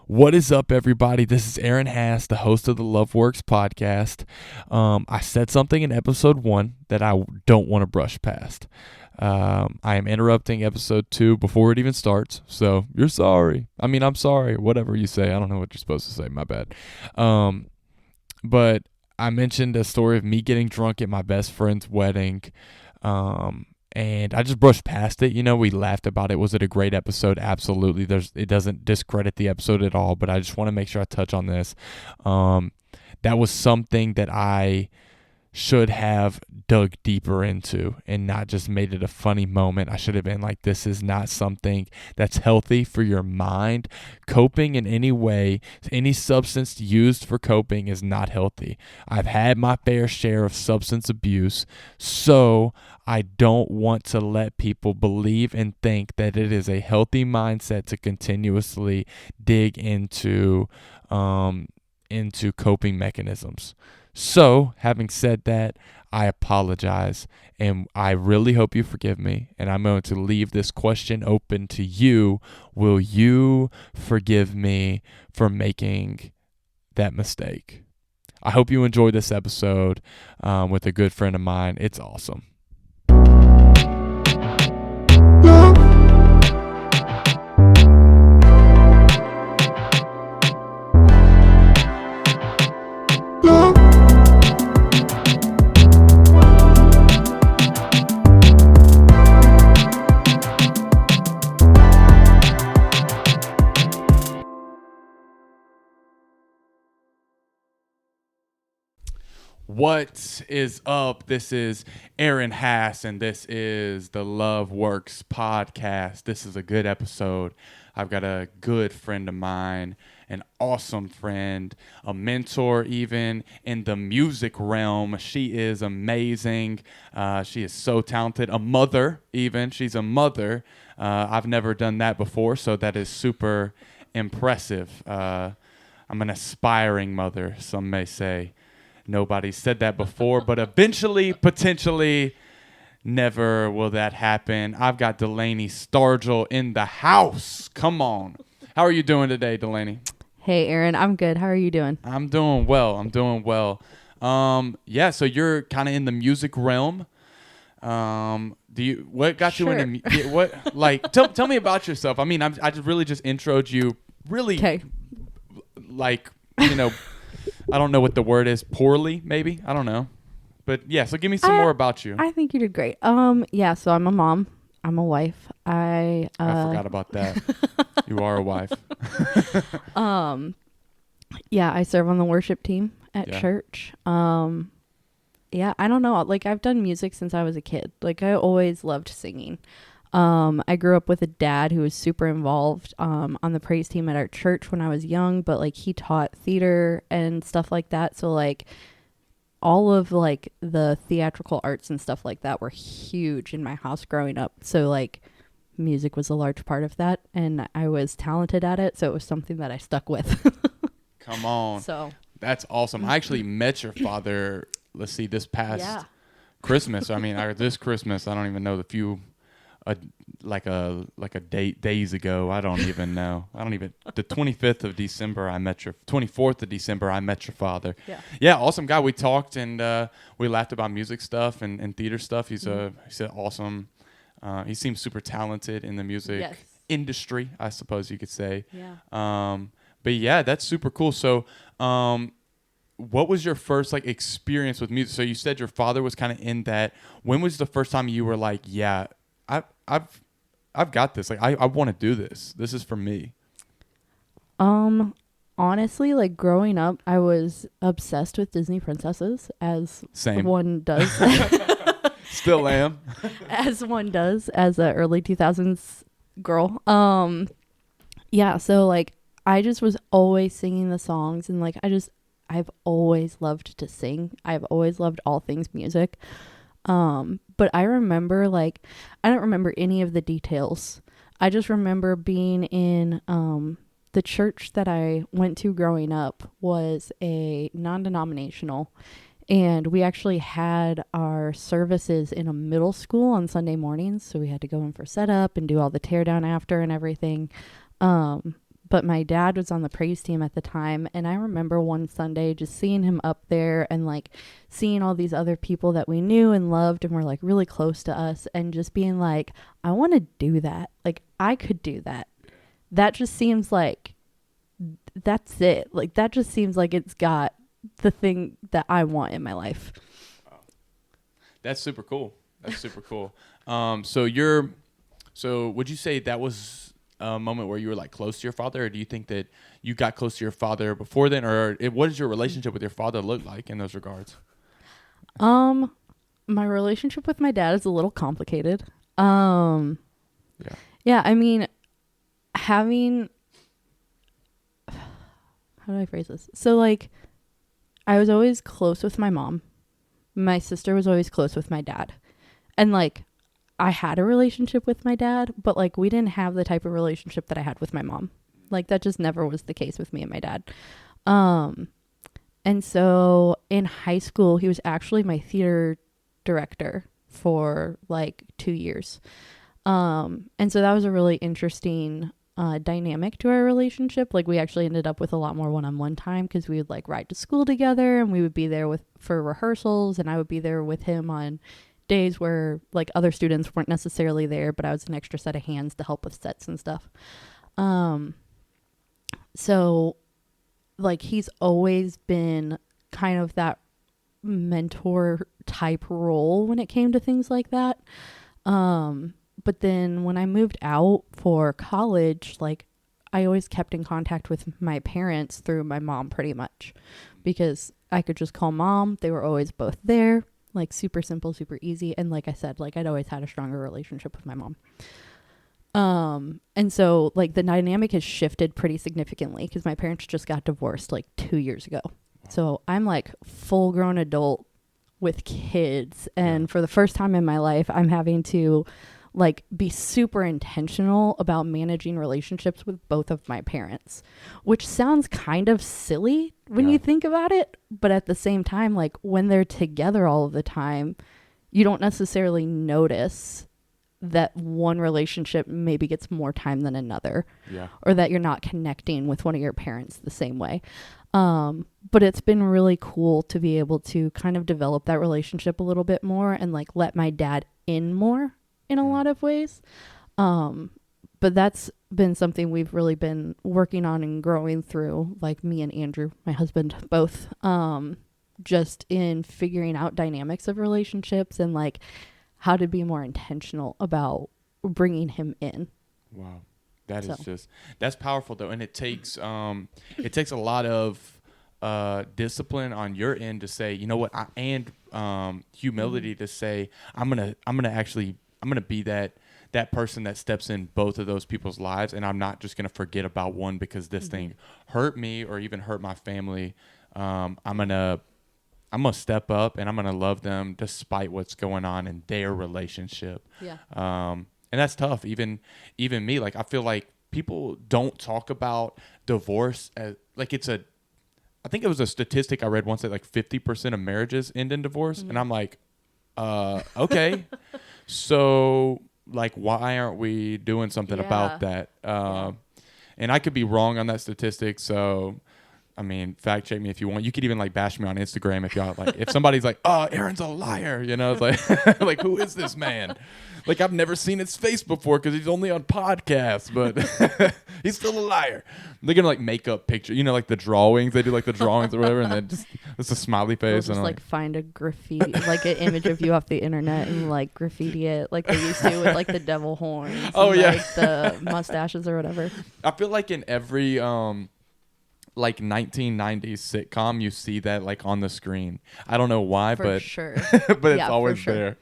What is up, everybody? This is Aaron Hass, the host of the Love Works podcast. I said something in episode 1 that I don't want to brush past. I am interrupting episode 2 before it even starts, so you're sorry. I'm sorry. Whatever you say. I don't know what you're supposed to say. My bad. But I mentioned a story of me getting drunk at my best friend's wedding. And I just brushed past it. We laughed about it. Was it a great episode? Absolutely. It doesn't discredit the episode at all, but I just want to make sure I touch on this. That was something that I should have dug deeper into and not just made it a funny moment. I should have been like, this is not something that's healthy for your mind. Coping in any way, any substance used for coping is not healthy. I've had my fair share of substance abuse, so I don't want to let people believe and think that it is a healthy mindset to continuously dig into coping mechanisms. So, having said that, I apologize, and I really hope you forgive me, and I'm going to leave this question open to you. Will you forgive me for making that mistake? I hope you enjoyed this episode with a good friend of mine. It's awesome. What is up? This is Aaron Hass, and this is the Love Works podcast. This is a good episode. I've got a good friend of mine, an awesome friend, a mentor even in the music realm. She is amazing. She is so talented. A mother even. She's a mother. I've never done that before, so that is super impressive. I'm an aspiring mother, some may say. Nobody said that before, but eventually, potentially, never will that happen. I've got Delaney Stargel in the house. Come on. How are you doing today, Delaney? Hey, Aaron. I'm good. How are you doing? I'm doing well. So you're kind of in the music realm. What got you into tell me about yourself. I just really just introed you really I don't know what the word is. Poorly, maybe? I don't know. But yeah, so give me some more about you. I think you did great. So I'm a mom. I'm a wife. I forgot about that. You are a wife. I serve on the worship team at church. I don't know. I've done music since I was a kid. I always loved singing. I grew up with a dad who was super involved on the praise team at our church when I was young, but he taught theater and stuff like that. So all of the theatrical arts and stuff like that were huge in my house growing up. So music was a large part of that, and I was talented at it. So it was something that I stuck with. Come on. So that's awesome. I actually met your father, this past Christmas. This Christmas, I don't even know days ago. I don't even know. The 25th of December, 24th of December, I met your father. Yeah, awesome guy. We talked and we laughed about music stuff and theater stuff. He's awesome. He seems super talented in the music industry, I suppose you could say. Yeah. But yeah, that's super cool. So, what was your first experience with music? So you said your father was kind of in that. When was the first time you were like, yeah, I've got this. I want to do this. This is for me. Honestly, growing up, I was obsessed with Disney princesses, as one does. Still am. As one does, as a early 2000s girl. So I just was always singing the songs, and I've always loved to sing. I've always loved all things music. But I remember I don't remember any of the details. I just remember being in the church that I went to growing up was a non-denominational, and we actually had our services in a middle school on Sunday mornings, so we had to go in for setup and do all the teardown after and everything. But but my dad was on the praise team at the time. And I remember one Sunday just seeing him up there and like seeing all these other people that we knew and loved and were like really close to us, and just being like, I want to do that. Like, I could do that. That just seems like that's it. Like, that just seems like it's got the thing that I want in my life. That's super cool. That's super cool. So would you say that was a moment where you were like close to your father, or do you think that you got close to your father before then, or what does your relationship with your father look like in those regards? My relationship with my dad is a little complicated. Yeah, I mean, how do I phrase this? So like, I was always close with my mom. My sister was always close with my dad. And like, I had a relationship with my dad, but like, we didn't have the type of relationship that I had with my mom. Like, that just never was the case with me and my dad. And so in high school, he was actually my theater director for like 2 years. And so that was a really interesting dynamic to our relationship. Like, we actually ended up with a lot more one-on-one time, because we would like ride to school together, and we would be there for rehearsals, and I would be there with him on days where like other students weren't necessarily there, but I was an extra set of hands to help with sets and stuff. So like, he's always been kind of that mentor type role when it came to things like that. But then when I moved out for college, like, I always kept in contact with my parents through my mom pretty much, because I could just call mom. They were always both there, like super simple, super easy. And like I said, like, I'd always had a stronger relationship with my mom. And so like, the dynamic has shifted pretty significantly, because my parents just got divorced like 2 years ago. Wow. So I'm like full grown adult with kids. And for the first time in my life, I'm having to like be super intentional about managing relationships with both of my parents, which sounds kind of silly when you think about it. But at the same time, like, when they're together all of the time, you don't necessarily notice that one relationship maybe gets more time than another, or that you're not connecting with one of your parents the same way. But it's been really cool to be able to kind of develop that relationship a little bit more, and like let my dad in more in a lot of ways. But that's been something we've really been working on and growing through, like me and Andrew, my husband, both, just in figuring out dynamics of relationships and like how to be more intentional about bringing him in. Wow. That's powerful though. And it takes a lot of discipline on your end to say, you know what, and humility to say, I'm going to be that person that steps in both of those people's lives, and I'm not just going to forget about one because this thing hurt me or even hurt my family. I'm going to step up, and I'm going to love them despite what's going on in their relationship. Yeah. And that's tough. Even me, like, I feel like people don't talk about divorce as like I think it was a statistic I read once that like 50% of marriages end in divorce. And I'm like, okay. So like, why aren't we doing something about that? And I could be wrong on that statistic. So, I mean, fact check me if you want. You could even like bash me on Instagram if y'all like, if somebody's like, oh, Aaron's a liar, you know, it's like, like, who is this man? Like, I've never seen his face before because he's only on podcasts, but he's still a liar. They're gonna like make up pictures, you know, like the drawings. They do like the drawings or whatever, and then just it's a smiley face. They'll just like find a graffiti, like an image of you off the internet, and like graffiti it, like they used to with like the devil horns. Oh and, yeah, like the mustaches or whatever. I feel like in every like 1990s sitcom, you see that like on the screen. I don't know why, but sure. but it's always there.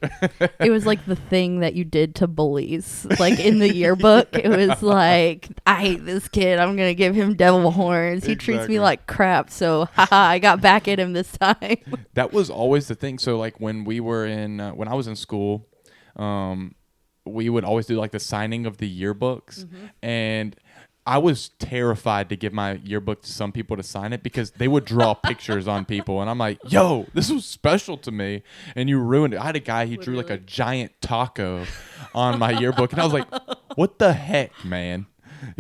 It was like the thing that you did to bullies. Like in the yearbook, it was like, I hate this kid. I'm going to give him devil horns. He treats me like crap. So haha, I got back at him this time. That was always the thing. So like when we were when I was in school, we would always do like the signing of the yearbooks, and I was terrified to give my yearbook to some people to sign it because they would draw pictures on people. And I'm like, yo, this was special to me. And you ruined it. I had a guy, he drew like a giant taco on my yearbook. And I was like, what the heck, man?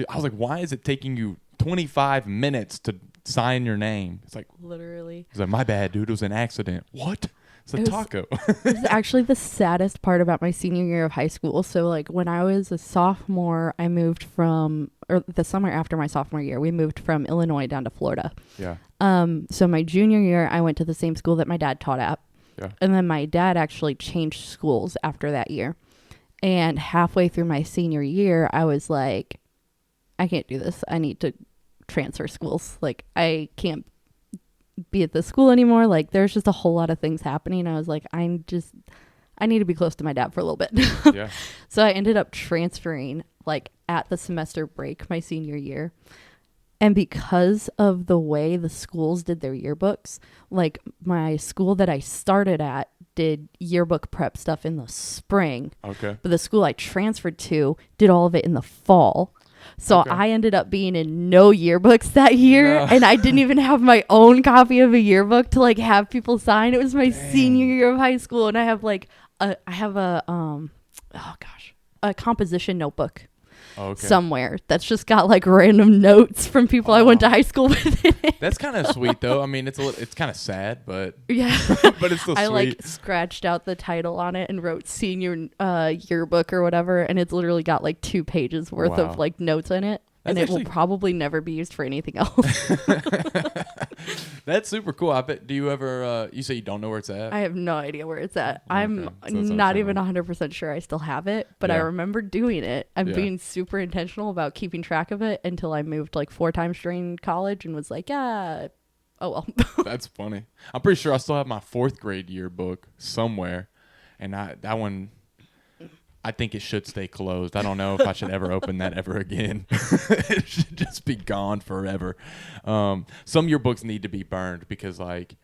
I was like, why is it taking you 25 minutes to sign your name? It's like, literally. He's like, my bad, dude. It was an accident. What? It's a taco. It's actually the saddest part about my senior year of high school. So like when I was a sophomore, I moved or the summer after my sophomore year, we moved from Illinois down to Florida. Yeah. So my junior year, I went to the same school that my dad taught at. Yeah. And then my dad actually changed schools after that year. And halfway through my senior year, I was like, I can't do this. I need to transfer schools. Like, I can't be at this school anymore. Like, there's just a whole lot of things happening. I was like, I need to be close to my dad for a little bit. Yeah. So I ended up transferring like at the semester break my senior year. And because of the way the schools did their yearbooks, like my school that I started at did yearbook prep stuff in the spring. Okay. But the school I transferred to did all of it in the fall. So Okay. I ended up being in no yearbooks that year. No. And I didn't even have my own copy of a yearbook to like have people sign. It was my senior year of high school. And I have like a composition notebook. Okay. Somewhere that's just got like random notes from people I went to high school with. That's kind of sweet though. I mean, it's kind of sad, but yeah, but it's still I sweet. like scratched out the title on it and wrote senior yearbook or whatever, and it's literally got like 2 pages worth of like notes in it. That's and it will probably never be used for anything else. That's super cool. I bet. Do you ever? You say you don't know where it's at? I have no idea where it's at. Okay. I'm So it's not even somewhere. 100% sure I still have it, but I Yeah. remember doing it. I'm Yeah. being super intentional about keeping track of it until I moved like 4 times during college and was like, yeah, oh well. That's funny. I'm pretty sure I still have my 4th grade yearbook somewhere, and that one. I think it should stay closed. I don't know if I should ever open that ever again. It should just be gone forever. Some yearbooks need to be burned because, like,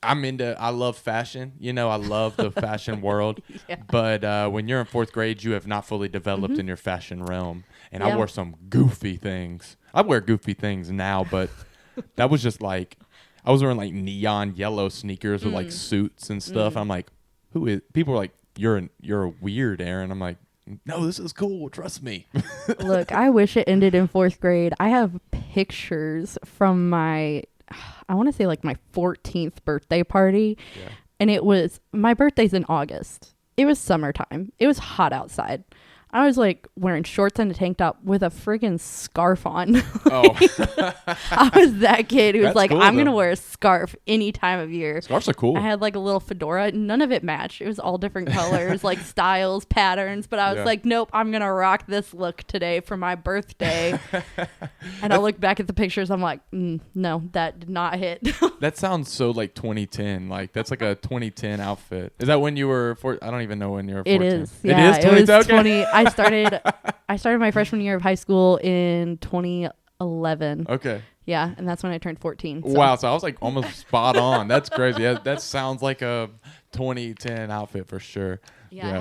I love fashion. You know, I love the fashion world. Yeah. But when you're in 4th grade, you have not fully developed in your fashion realm. And I Yeah. wore some goofy things. I wear goofy things now, but that was just like, I was wearing like neon yellow sneakers with like suits and stuff. I'm like, people were like, you're weird, Aaron. I'm like, no, this is cool. Trust me. Look, I wish it ended in 4th grade. I have pictures from I want to say like my 14th birthday party. Yeah. And my birthday's in August. It was summertime. It was hot outside. I was like wearing shorts and a tank top with a friggin' scarf on. Oh, I was that kid who was That's like, cool, I'm going to though. wear a scarf any time of year. scarves are cool. I had like a little fedora. None of it matched. It was all different colors, like styles, patterns. But I was Yeah. like, nope, I'm going to rock this look today for my birthday. And I look back at the pictures. I'm like, no, that did not hit. That sounds so like 2010. Like that's like a 2010 outfit. Is that when you were? I don't even know when you were. 14. It is. It Yeah, is it was 2010? 20. I started my freshman year of high school in 2011. Okay. Yeah, and that's when I turned 14. So. Wow. So I was like almost spot on. That's crazy. Yeah, that sounds like a 2010 outfit for sure. Yeah, I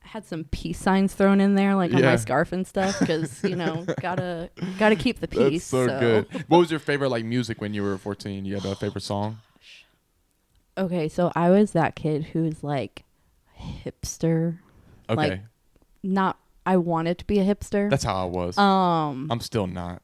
had some peace signs thrown in there, like on Yeah. my scarf and stuff, because gotta keep the peace. That's so good. What was your favorite like music when you were 14? You had a favorite song? Okay, so I was that kid who's like hipster. Okay. Like, I wanted to be a hipster. That's how I was. I'm still not.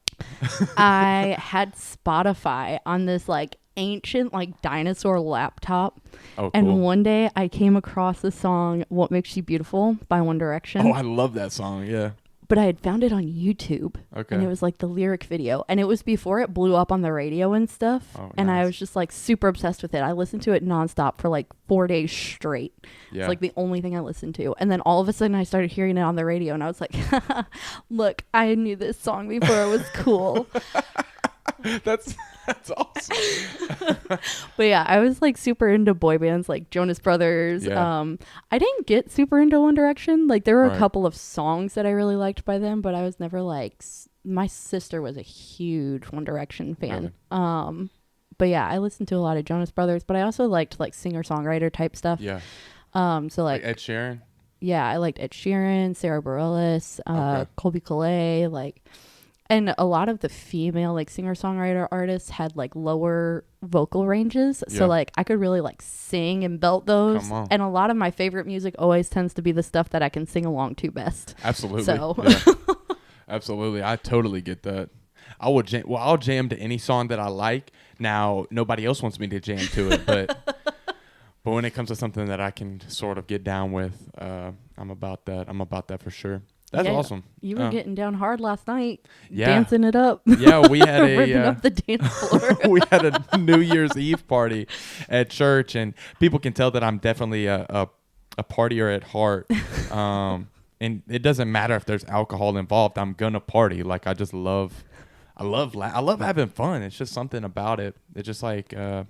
I had Spotify on this like ancient like dinosaur laptop. Oh, And cool. one day I came across the song What Makes You Beautiful by One Direction. Oh, I love that song. Yeah. But I had found it on YouTube. Okay. And it was like the lyric video. And it was before it blew up on the radio and stuff. Oh, and I nice. was just like super obsessed with it. I listened to it nonstop for like 4 days straight. Yeah. It's like the only thing I listened to. And then all of a sudden I started hearing it on the radio. And I was like, look, I knew this song before it was cool. That's awesome. But yeah, I was like super into boy bands like Jonas Brothers. Yeah. I didn't get super into One Direction. Like there were Right. a couple of songs that I really liked by them, but I was never like my sister was a huge One Direction fan. Really? But yeah, I listened to a lot of Jonas Brothers, but I also liked like singer-songwriter type stuff. Yeah. So like Ed Sheeran. yeah, I liked Ed Sheeran, Sarah Bareilles, Okay. Colby Calais, like, and a lot of the female like singer-songwriter artists had like lower vocal ranges, Yeah. so like I could really like sing and belt those. Come on. And a lot of my favorite music always tends to be the stuff that I can sing along to best. Absolutely. So Yeah. Absolutely. I totally get that. I'll jam to any song that I like. Now, nobody else wants me to jam to it, but when it comes to something that I can sort of get down with, I'm about that. I'm about that for sure. That's awesome. You were getting down hard last night, yeah. dancing it up. Yeah, we had ripping up the dance floor. we had a New Year's Eve party at church, and people can tell that I'm definitely a partier at heart. And it doesn't matter if there's alcohol involved. I'm gonna party. Like I love having fun. It's just something about it. It's just like I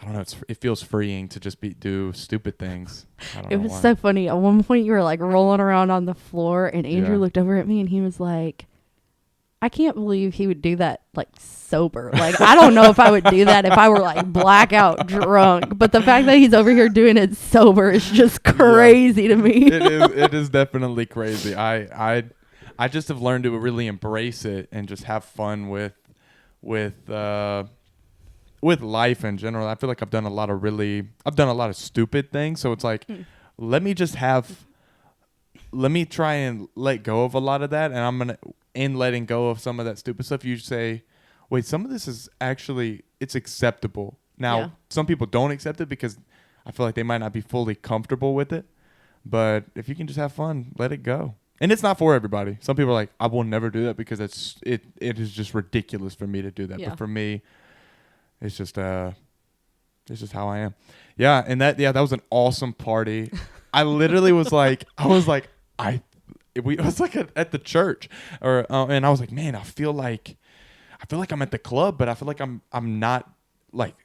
don't know. It feels freeing to just do stupid things. It was so funny. At one point, you were like rolling around on the floor, and Andrew looked over at me, and he was like, "I can't believe he would do that like sober. Like I don't know if I would do that if I were like blackout drunk. But the fact that he's over here doing it sober is just crazy to me. It is definitely crazy. I just have learned to really embrace it and just have fun with life in general. I feel like I've done a lot of stupid things. So it's like, let me try and let go of a lot of that. And in letting go of some of that stupid stuff, you say, wait, some of this is actually, it's acceptable. Now, some people don't accept it because I feel like they might not be fully comfortable with it. But if you can just have fun, let it go. And it's not for everybody. Some people are like, I will never do that because it is just ridiculous for me to do that. Yeah. But for me, it's just how I am. Yeah, and that was an awesome party. I literally was like, it was like at the church, and I was like, man, I feel like I'm at the club, but I feel like I'm not like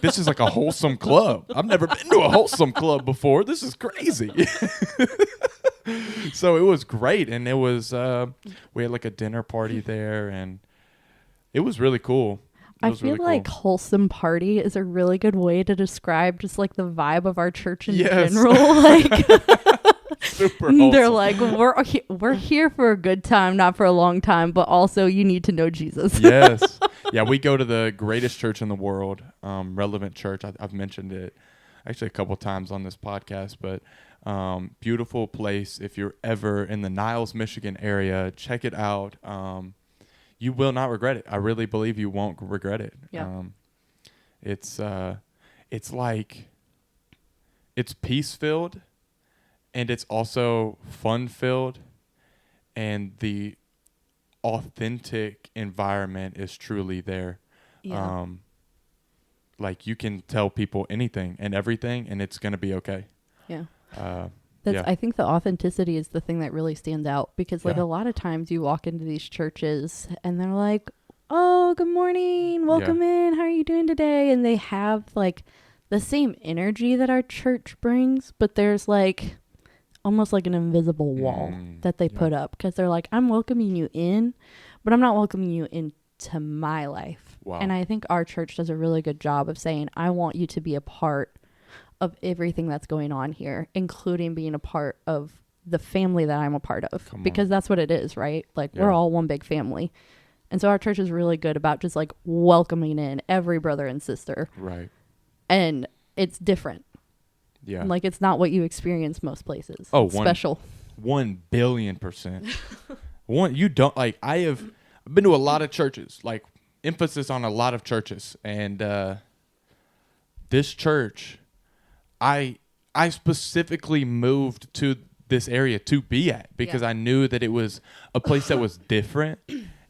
this is like a wholesome club. I've never been to a wholesome club before. This is crazy. So it was great, and it was we had like a dinner party there, and it was really cool. I feel really like wholesome party is a really good way to describe just like the vibe of our church in general. Like super wholesome. They're like, we're here for a good time, not for a long time, but also you need to know Jesus. Yes. Yeah, we go to the greatest church in the world, Relevant Church. I've mentioned it actually a couple times on this podcast, but beautiful place. If you're ever in the Niles, Michigan area, check it out. You will not regret it. I really believe you won't regret it. Yeah. It's like it's peace-filled, and it's also fun-filled, and the authentic environment is truly there. Yeah. Like you can tell people anything and everything, and it's going to be okay. Yeah. I think the authenticity is the thing that really stands out because like a lot of times you walk into these churches and they're like, oh, good morning. Welcome in. How are you doing today? And they have like the same energy that our church brings, but there's like almost like an invisible wall that they put up because they're like, I'm welcoming you in, but I'm not welcoming you into my life. Wow. And I think our church does a really good job of saying, I want you to be a part of everything that's going on here, including being a part of the family that I'm a part of, because that's what it is, right? Like we're all one big family. And so our church is really good about just like welcoming in every brother and sister. Right. And it's different. Yeah. Like it's not what you experience most places. Oh, it's special. 1,000,000,000%. You don't like, I've been to a lot of churches, like emphasis on a lot of churches. And this church, I specifically moved to this area to be at because I knew that it was a place that was different,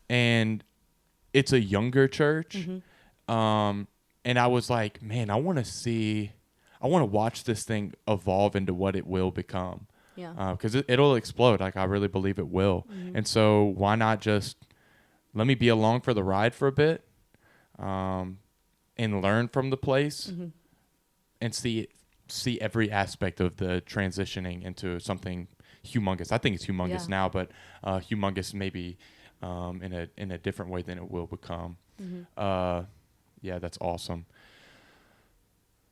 and it's a younger church. And I was like, man, I want to watch this thing evolve into what it will become. Yeah. Because it'll explode. Like I really believe it will. And so why not just let me be along for the ride for a bit, and learn from the place, and see every aspect of the transitioning into something humongous. I think it's humongous now, but humongous maybe in a different way than it will become. Yeah, that's awesome.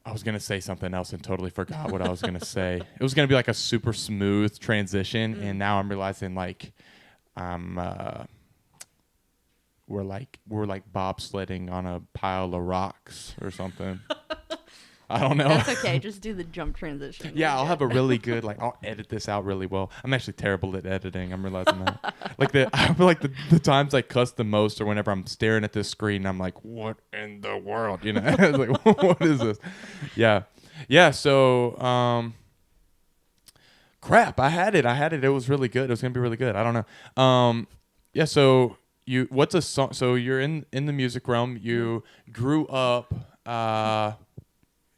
I was going to say something else and totally forgot what I was going to say. It was going to be like a super smooth transition, and now I'm realizing like we're like bobsledding on a pile of rocks or something. I don't know. That's okay. Just do the jump transition. Yeah, I'll have a really good, like, I'll edit this out really well. I'm actually terrible at editing. I'm realizing that. I feel like the times I cuss the most are whenever I'm staring at this screen and I'm like, what in the world? You know, like, what is this? Yeah. Yeah. So, crap. I had it. It was really good. It was going to be really good. I don't know. Yeah. So what's a song? So you're in the music realm. You grew up,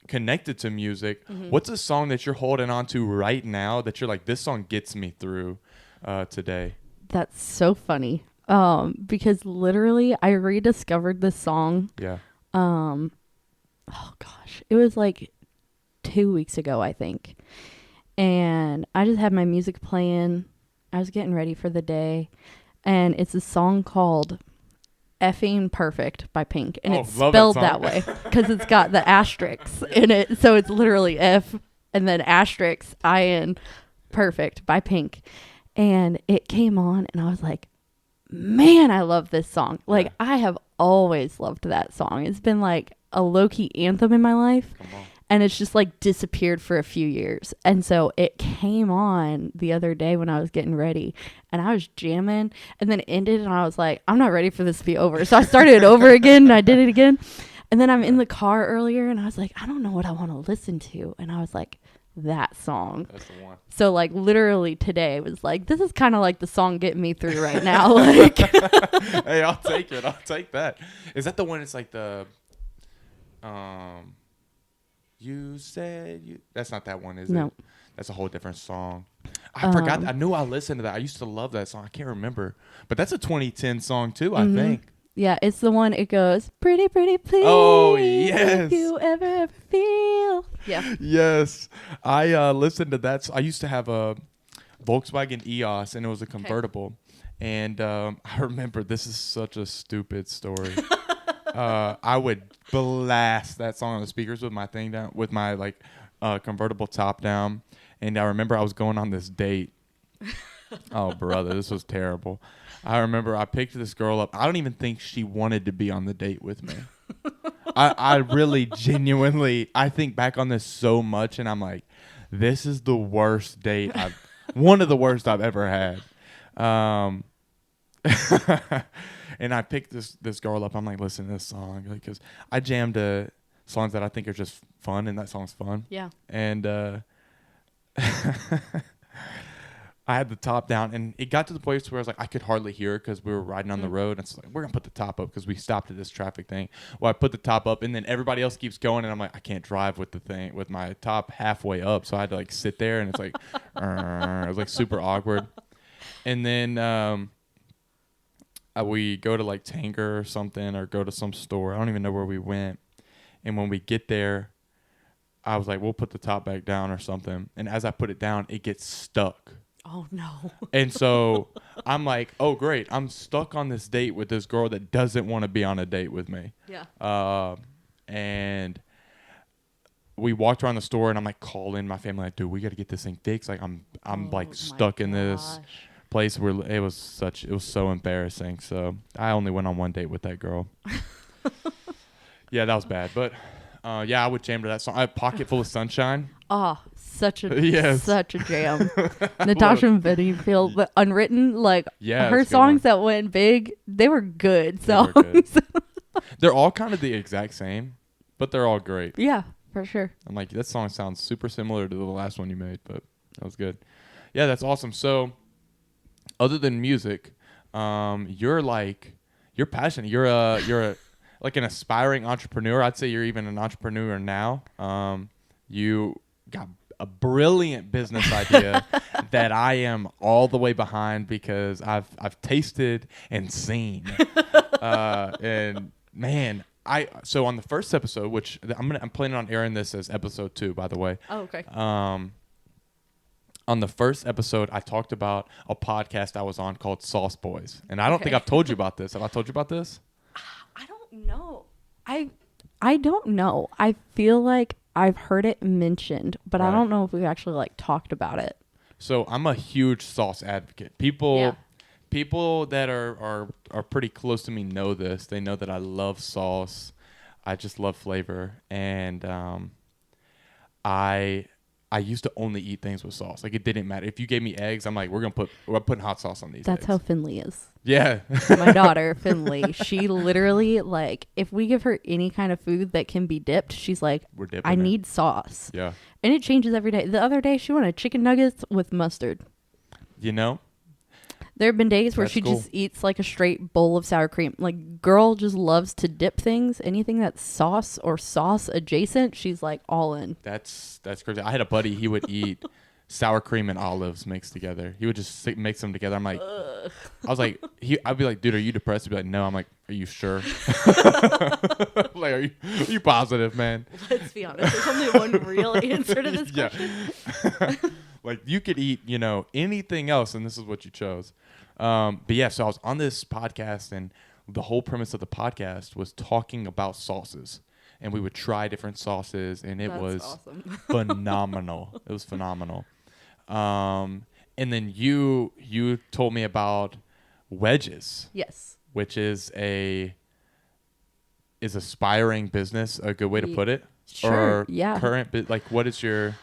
connected to music. Mm-hmm. What's a song that you're holding on to right now that you're like, this song gets me through today? That's so funny. Because literally I rediscovered this song. Yeah. Oh gosh, it was like 2 weeks ago, I think. And I just had my music playing. I was getting ready for the day, and it's a song called Effing Perfect by Pink, and it's spelled that way because it's got the asterisks in it. So it's literally F and then asterisk IN Perfect by Pink. And it came on and I was like, man, I love this song. Like, I have always loved that song. It's been like a low-key anthem in my life. And it's just like disappeared for a few years. And so it came on the other day when I was getting ready and I was jamming, and then it ended and I was like, I'm not ready for this to be over. So I started it over again and I did it again. And then I'm in the car earlier and I was like, I don't know what I want to listen to. And I was like, that song. That's the one. So like literally today was like, this is kind of like the song getting me through right now. Like, hey, I'll take it. I'll take that. Is that the one? It's like the, you said you. That's not that one, is no. it? That's a whole different song. I forgot. I knew I listened to that. I used to love that song. I can't remember, but that's a 2010 song too. I think. Yeah, it's the one. It goes, pretty, pretty, please. Oh yes. If you ever feel. Yeah. Yes, I listened to that. I used to have a Volkswagen EOS, and it was a convertible. And I remember, this is such a stupid story. I would blast that song on the speakers with my thing down, with my like convertible top down. And I remember I was going on this date. Oh, brother, this was terrible. I remember I picked this girl up. I don't even think she wanted to be on the date with me. I really genuinely, I think back on this so much, and I'm like, this is the worst date one of the worst I've ever had. And I picked this girl up. I'm like, listen to this song, because I jammed to songs that I think are just fun, and that song's fun. Yeah. And I had the top down, and it got to the place where I was like, I could hardly hear it because we were riding on the road. And it's like, we're gonna put the top up because we stopped at this traffic thing. Well, I put the top up, and then everybody else keeps going, and I'm like, I can't drive with the thing with my top halfway up, so I had to like sit there, and it's like, it was like super awkward. And then we go to like Tanger or something, or go to some store. I don't even know where we went. And when we get there, I was like, we'll put the top back down or something. And as I put it down, it gets stuck. Oh, no. And so I'm like, oh, great. I'm stuck on this date with this girl that doesn't want to be on a date with me. Yeah. And we walked around the store, and I'm like calling my family, like, dude, we got to get this thing fixed. Like, I'm like stuck in this place where it was so embarrassing. So I only went on one date with that girl. Yeah, that was bad. But yeah, I would jam to that song. I have Pocket Full of Sunshine. Oh, such a jam. Natasha and Bedingfield, but Unwritten, like her songs that went big, they were good songs. They're all kind of the exact same, but they're all great. Yeah, for sure. I'm like, that song sounds super similar to the last one you made, but that was good. Yeah, that's awesome. So, other than music, you're passionate. You're like an aspiring entrepreneur. I'd say you're even an entrepreneur now. You got a brilliant business idea that I am all the way behind because I've tasted and seen. And man, so on the first episode, which I'm planning on airing this as episode 2, by the way. Oh, okay. On the first episode, I talked about a podcast I was on called Sauce Boys, and I don't think I've told you about this. Have I told you about this? I don't know. I don't know. I feel like I've heard it mentioned, but I don't know if we've actually like talked about it. So I'm a huge sauce advocate. People that are pretty close to me know this. They know that I love sauce. I just love flavor. And I used to only eat things with sauce. Like, it didn't matter. If you gave me eggs, I'm like, we're putting hot sauce on these That's eggs. how Finley is. Yeah. My daughter, Finley, she literally, like, if we give her any kind of food that can be dipped, she's like, I need sauce. Yeah. And it changes every day. The other day, she wanted chicken nuggets with mustard. You know? There have been days where she just eats like a straight bowl of sour cream. Like, girl just loves to dip things. Anything that's sauce or sauce adjacent, she's like all in. That's crazy. I had a buddy, he would eat sour cream and olives mixed together. He would just mix them together. I'm like, ugh. I was like, I'd be like, dude, are you depressed? He'd be like, no. I'm like, are you sure? Like, are you positive, man? Let's be honest. There's only one real answer to this question. Like, you could eat, anything else, and this is what you chose. But yeah, so I was on this podcast, and the whole premise of the podcast was talking about sauces. And we would try different sauces, and it was awesome. Phenomenal. It was phenomenal. And then you told me about Wedges. Yes. Which is aspiring business a good way to put it? Sure. Or yeah. Current, like, what is your...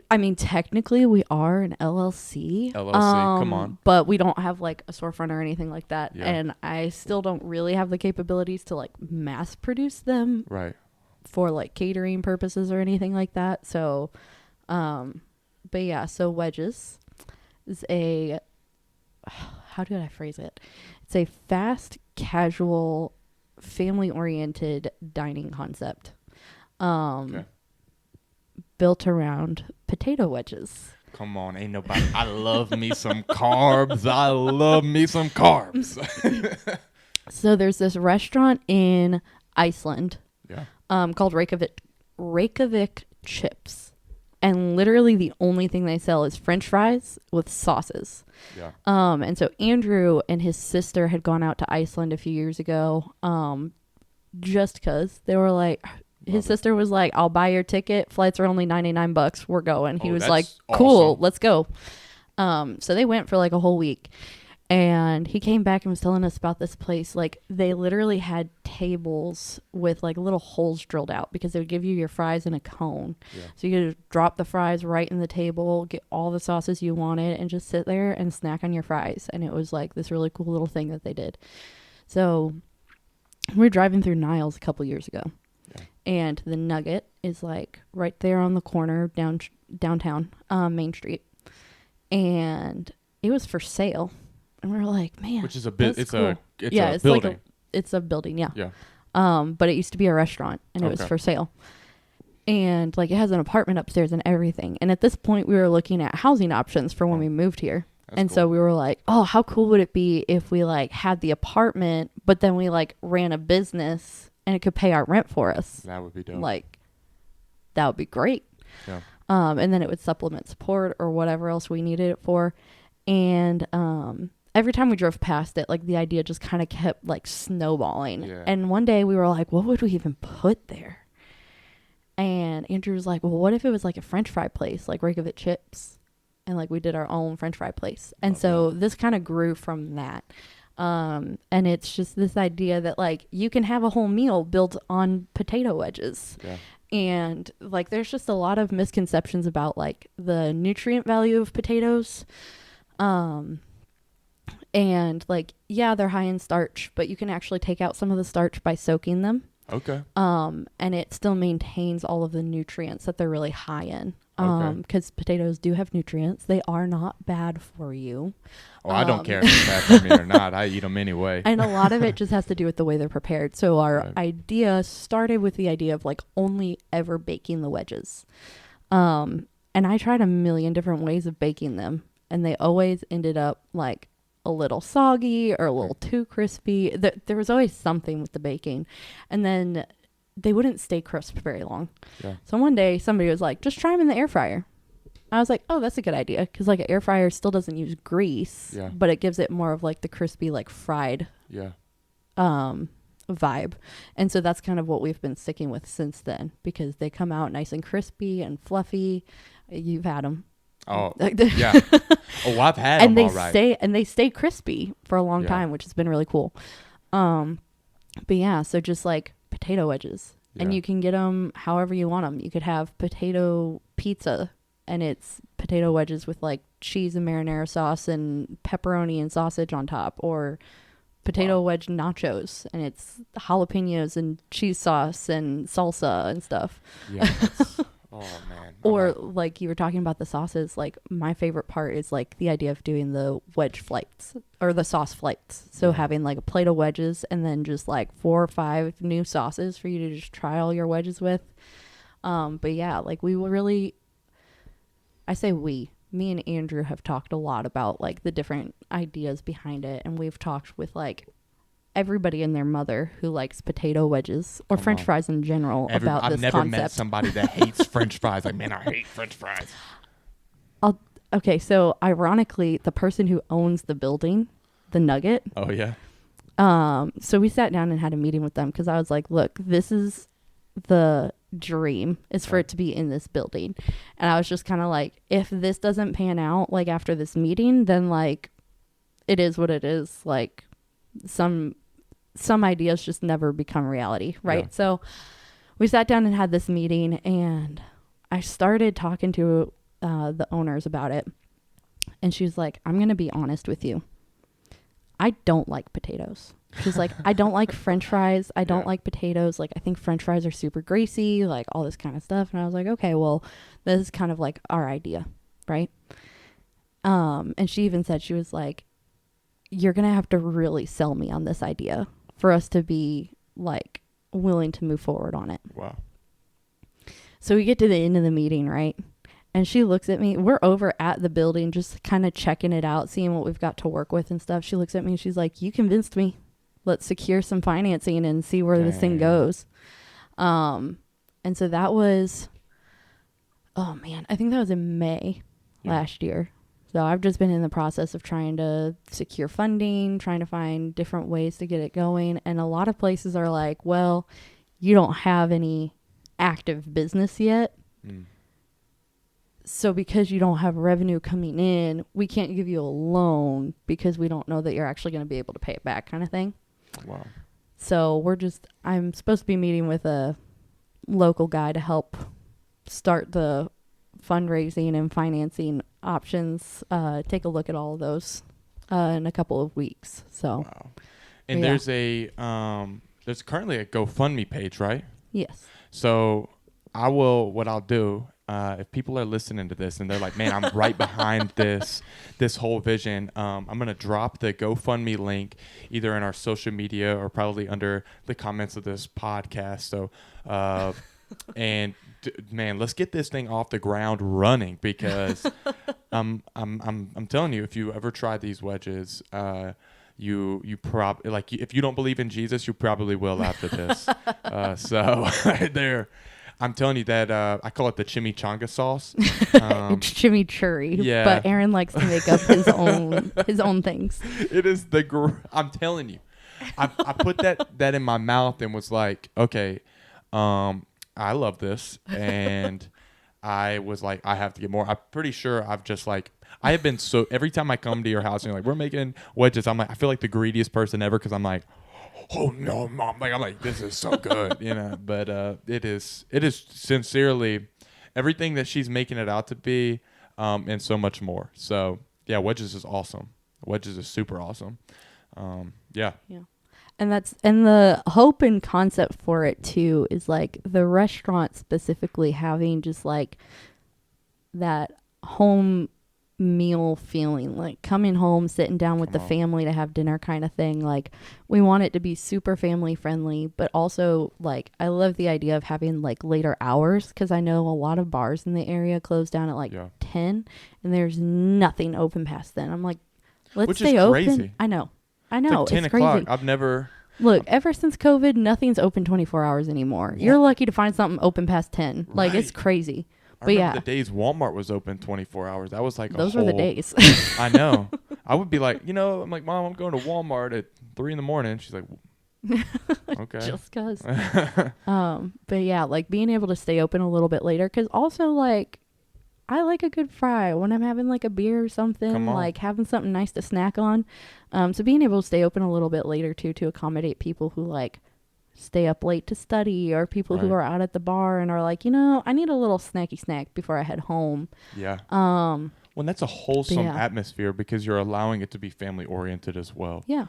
I mean, technically, we are an LLC. Come on. But we don't have, like, a storefront or anything like that. Yeah. And I still don't really have the capabilities to, like, mass produce them. Right. For, like, catering purposes or anything like that. So, but yeah, so Wedges is how did I phrase it? It's a fast, casual, family-oriented dining concept. Okay. Built around potato wedges. Come on, ain't nobody. I love me some carbs. I love me some carbs. So there's this restaurant in Iceland, called Reykjavik Chips, and literally the only thing they sell is French fries with sauces. Yeah. And so Andrew and his sister had gone out to Iceland a few years ago, just because they were like. His sister was like, I'll buy your ticket. Flights are only $99. We're going. He was like, cool, awesome. Let's go. So they went for like a whole week. And he came back and was telling us about this place. Like, they literally had tables with like little holes drilled out because they would give you your fries in a cone. Yeah. So you could drop the fries right in the table, get all the sauces you wanted, and just sit there and snack on your fries. And it was like this really cool little thing that they did. So we were driving through Niles a couple years ago. And the Nugget is like right there on the corner downtown, Main Street. And it was for sale. And we were like, man, which is a bit, it's cool. a building. It's a building. Yeah. Yeah. But it used to be a restaurant and it was for sale. And like, it has an apartment upstairs and everything. And at this point we were looking at housing options for when we moved here. That's cool. So we were like, oh, how cool would it be if we like had the apartment, but then we like ran a business and it could pay our rent for us. That would be dope. Like, that would be great. Yeah. And then it would supplement support or whatever else we needed it for. And every time we drove past it, like the idea just kind of kept like snowballing. Yeah. And one day we were like, what would we even put there? And Andrew was like, well, what if it was like a French fry place, like Reykjavik Chips? And like we did our own French fry place. And so this kind of grew from that. And it's just this idea that like you can have a whole meal built on potato wedges. Yeah. And like there's just a lot of misconceptions about like the nutrient value of potatoes. And like, yeah, they're high in starch, but you can actually take out some of the starch by soaking them. Okay. And it still maintains all of the nutrients that they're really high in. Because potatoes do have nutrients. They are not bad for you. Oh, I don't care if it's bad for me or not. I eat them anyway. And a lot of it just has to do with the way they're prepared. So our idea started with the idea of like only ever baking the wedges. And I tried a million different ways of baking them. And they always ended up like a little soggy or a little too crispy. There was always something with the baking. And then they wouldn't stay crisp very long. Yeah. So one day somebody was like, just try them in the air fryer. I was like, oh, that's a good idea. Because like an air fryer still doesn't use grease, but it gives it more of like the crispy, like fried vibe. And so that's kind of what we've been sticking with since then, because they come out nice and crispy and fluffy. You've had them. Oh, yeah. Oh, I've had them, all right. And they stay crispy for a long time, which has been really cool. But yeah, so just like potato wedges. And you can get them however you want them. You could have potato pizza, and it's potato wedges with like cheese and marinara sauce and pepperoni and sausage on top, or potato wedge nachos, and it's jalapenos and cheese sauce and salsa and stuff. Yeah. Oh man. Or like you were talking about the sauces, like my favorite part is like the idea of doing the wedge flights or the sauce flights. So having like a plate of wedges and then just like 4 or 5 new sauces for you to just try all your wedges with. But yeah, like we will really, me and Andrew have talked a lot about like the different ideas behind it. And we've talked with like everybody and their mother who likes potato wedges or French fries in general about this concept. I've never met somebody that hates French fries. Like, man, I hate French fries. Okay, so ironically, the person who owns the building, the Nugget. Oh, yeah. So we sat down and had a meeting with them because I was like, look, this is the dream is for it to be in this building. And I was just kind of like, if this doesn't pan out like after this meeting, then like it is what it is. Like some ideas just never become reality, right? Yeah. So we sat down and had this meeting, and I started talking to the owners about it, and she's like, I'm going to be honest with you. I don't like potatoes. She's like, I don't like French fries. I don't like potatoes. Like, I think French fries are super greasy, like all this kind of stuff. And I was like, okay, well, this is kind of like our idea, right? And she even said, she was like, you're going to have to really sell me on this idea for us to be like willing to move forward on it. Wow. So we get to the end of the meeting, right? And she looks at me. We're over at the building just kind of checking it out, seeing what we've got to work with and stuff. She looks at me and she's like, you convinced me. Let's secure some financing and see where this thing goes. And so that was, oh man, I think that was in May last year. So I've just been in the process of trying to secure funding, trying to find different ways to get it going. And a lot of places are like, well, you don't have any active business yet. So because you don't have revenue coming in, we can't give you a loan because we don't know that you're actually going to be able to pay it back, kind of thing. Wow. So I'm supposed to be meeting with a local guy to help start the fundraising and financing options, take a look at all of those in a couple of weeks. So wow. And there's currently a GoFundMe page, right? Yes. So what I'll do, if people are listening to this and they're like, man, I'm right behind this whole vision, I'm going to drop the GoFundMe link either in our social media or probably under the comments of this podcast. So, and man, let's get this thing off the ground running, because I'm telling you, if you ever try these wedges, you probably, like, if you don't believe in Jesus, you probably will after this. I'm telling you that I call it the chimichanga sauce. It's chimichurri, yeah. But Aaron likes to make up his own things. It is I'm telling you, I put that in my mouth and was like, okay, I love this, and I was like, I have to get more. I'm pretty sure I've just like, I have been so, every time I come to your house and you're like, we're making wedges, I'm like, I feel like the greediest person ever, because I'm like, oh no, Mom, like, I'm like, this is so good, you know. But it is sincerely everything that she's making it out to be, and so much more. So yeah, wedges is awesome. Wedges is super awesome. Yeah. And the hope and concept for it too is like the restaurant specifically having just like that home meal feeling, like coming home, sitting down with the family to have dinner kind of thing. Like, we want it to be super family friendly, but also like I love the idea of having like later hours, because I know a lot of bars in the area close down at like 10, and there's nothing open past then. I'm like, let's stay open. Crazy. I know. It's like 10 it's o'clock. Crazy. I've never... Look, ever since COVID, nothing's open 24 hours anymore. You're lucky to find something open past 10. Right. Like, it's crazy. I remember the days Walmart was open 24 hours. That was like those were the days. I know. I would be like, I'm like, Mom, I'm going to Walmart at 3 a.m. She's like, okay. Just cause. But yeah, like being able to stay open a little bit later, because also like I like a good fry when I'm having like a beer or something, like having something nice to snack on. So being able to stay open a little bit later too, to accommodate people who like stay up late to study, or people who are out at the bar and are like, I need a little snacky snack before I head home. Yeah. Well, that's a wholesome atmosphere because you're allowing it to be family oriented as well. Yeah.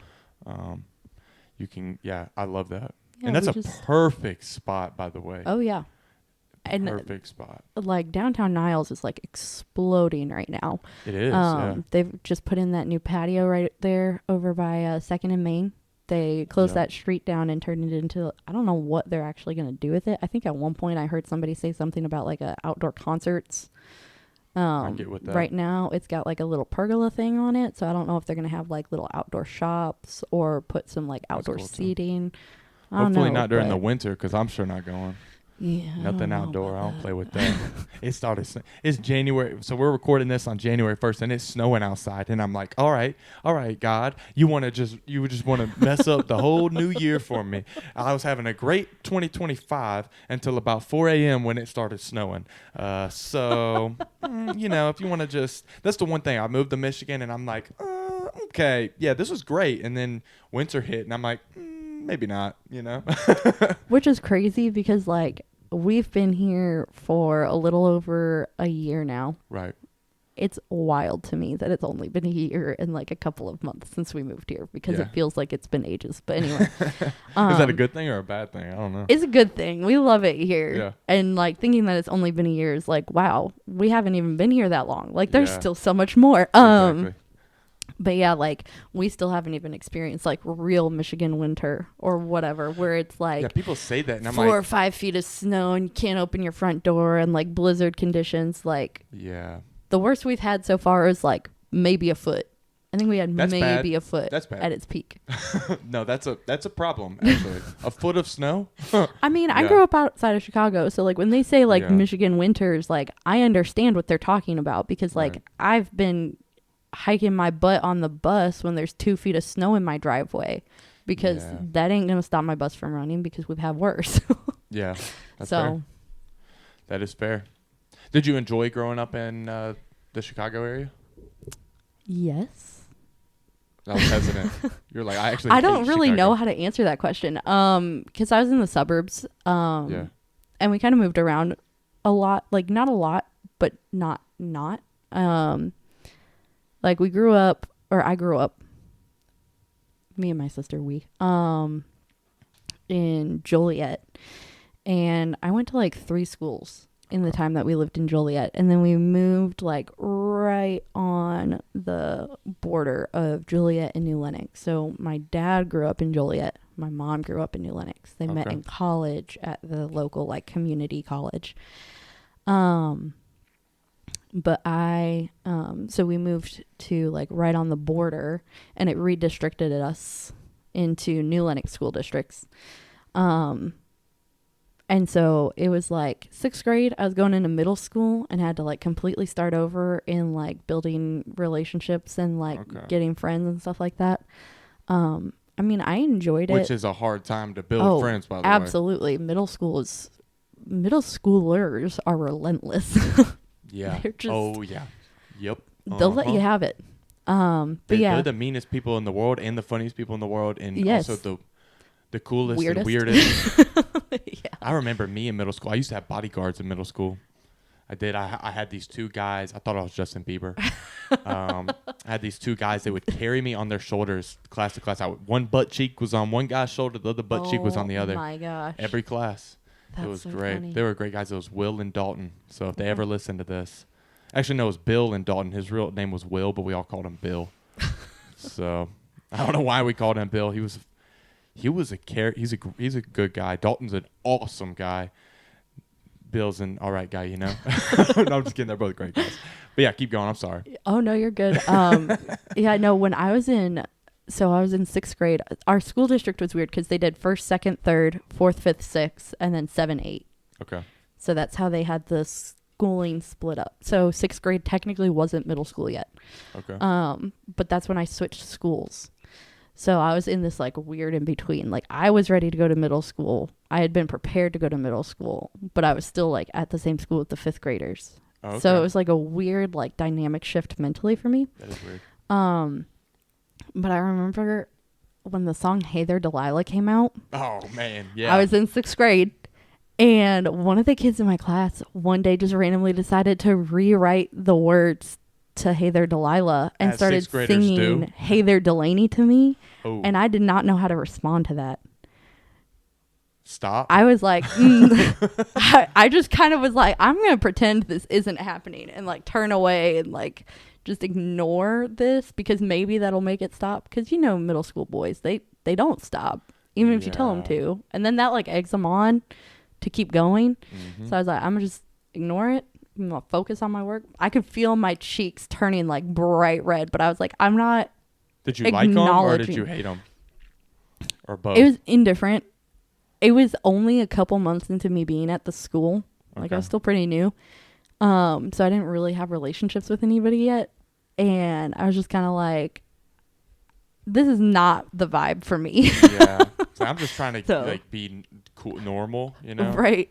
You can, I love that. Yeah, and that's a perfect spot, by the way. Oh, yeah. And perfect spot. Like downtown Niles is like exploding right now. It is. They've just put in that new patio right there over by 2nd and Main. They closed that street down and turned it into, I don't know what they're actually going to do with it. I think at one point I heard somebody say something about like outdoor concerts. I get with that. Right now it's got like a little pergola thing on it. So I don't know if they're going to have like little outdoor shops or put some like outdoor seating. Hopefully not during the winter because I'm sure not going. Yeah. Nothing outdoor. I don't play with that. It's January. So we're recording this on January 1st and it's snowing outside. And I'm like, all right, God, you just want to mess up the whole new year for me. I was having a great 2025 until about 4 a.m. when it started snowing. So, if you want to that's the one thing. I moved to Michigan and I'm like, okay, yeah, this was great. And then winter hit and I'm like, maybe not, Which is crazy because like we've been here for a little over a year now. Right. It's wild to me that it's only been a year and like a couple of months since we moved here because it feels like it's been ages. But anyway. Is that a good thing or a bad thing? I don't know. It's a good thing. We love it here. Yeah. And like thinking that it's only been a year is like, wow, we haven't even been here that long. Like there's still so much more. Exactly. But yeah, like we still haven't even experienced like real Michigan winter or whatever, where it's like people say that and I'm 4 or 5 feet of snow and you can't open your front door and like blizzard conditions. Like the worst we've had so far is like maybe a foot. I think we had a foot at its peak. No, that's a problem actually. A foot of snow. I mean, I grew up outside of Chicago, so like when they say like Michigan winters, like I understand what they're talking about because like I've been hiking my butt on the bus when there's 2 feet of snow in my driveway because that ain't gonna stop my bus from running because we've had worse. Yeah, that's fair. That is fair. Did you enjoy growing up in the Chicago area? Yes. I was hesitant. You're like, I don't really know how to answer that question because I was in the suburbs and we kind of moved around a lot, like not a lot but not like I grew up, me and my sister, in Joliet. And I went to like 3 schools in the time that we lived in Joliet. And then we moved like right on the border of Joliet and New Lenox. So my dad grew up in Joliet. My mom grew up in New Lenox. They met in college at the local like community college. But so we moved to like right on the border and it redistricted us into New Lenox school districts. And so it was like 6th grade, I was going into middle school and had to like completely start over in like building relationships and like getting friends and stuff like that. I mean, I enjoyed it. Which is a hard time to build friends, by the way. Absolutely. Middle schoolers are relentless. Yeah. Yep. They'll let you have it. But they're the meanest people in the world and the funniest people in the world and also the coolest and weirdest. I remember me in middle school. I used to have bodyguards in middle school. I did. I had these 2 guys. I thought I was Justin Bieber. I had these 2 guys that would carry me on their shoulders class to class. One butt cheek was on one guy's shoulder. The other butt cheek was on the other. Oh, my gosh. Every class. It was so great. Funny. They were great guys. It was Will and Dalton. So if they ever listen to this. Actually, no, it was Bill and Dalton. His real name was Will, but we all called him Bill. So I don't know why we called him Bill. He's a good guy. Dalton's an awesome guy. Bill's an all right guy, No, I'm just kidding. They're both great guys. But yeah, keep going. I'm sorry. Oh, no, you're good. When I was in 6th grade. Our school district was weird because they did 1st, 2nd, 3rd, 4th, 5th, 6th, and then 7, 8. Okay. So that's how they had the schooling split up. So 6th grade technically wasn't middle school yet. Okay. But that's when I switched schools. So I was in this like weird in between. Like I was ready to go to middle school. I had been prepared to go to middle school, but I was still like at the same school with the 5th graders. Okay. So it was like a weird like dynamic shift mentally for me. That is weird. But I remember when the song Hey There Delilah came out. Oh, man. Yeah. I was in 6th grade. And one of the kids in my class one day just randomly decided to rewrite the words to Hey There Delilah and As started 6th graders singing do. Hey There Delaney to me. Oh. And I did not know how to respond to that. Stop. I was like, I just kind of was like, I'm going to pretend this isn't happening and like turn away and like just ignore this because maybe that'll make it stop. Because, you know, middle school boys, they don't stop even if you tell them to. And then that like eggs them on to keep going. Mm-hmm. So I was like, I'm going to just ignore it. I'm going to focus on my work. I could feel my cheeks turning like bright red, but I was like, I'm not. Did you like them or did you hate them? Or both? It was indifferent. It was only a couple months into me being at the school. Like I was still pretty new. So I didn't really have relationships with anybody yet. And I was just kind of like, this is not the vibe for me. Yeah. So I'm just trying to like be cool, normal, you know? Right.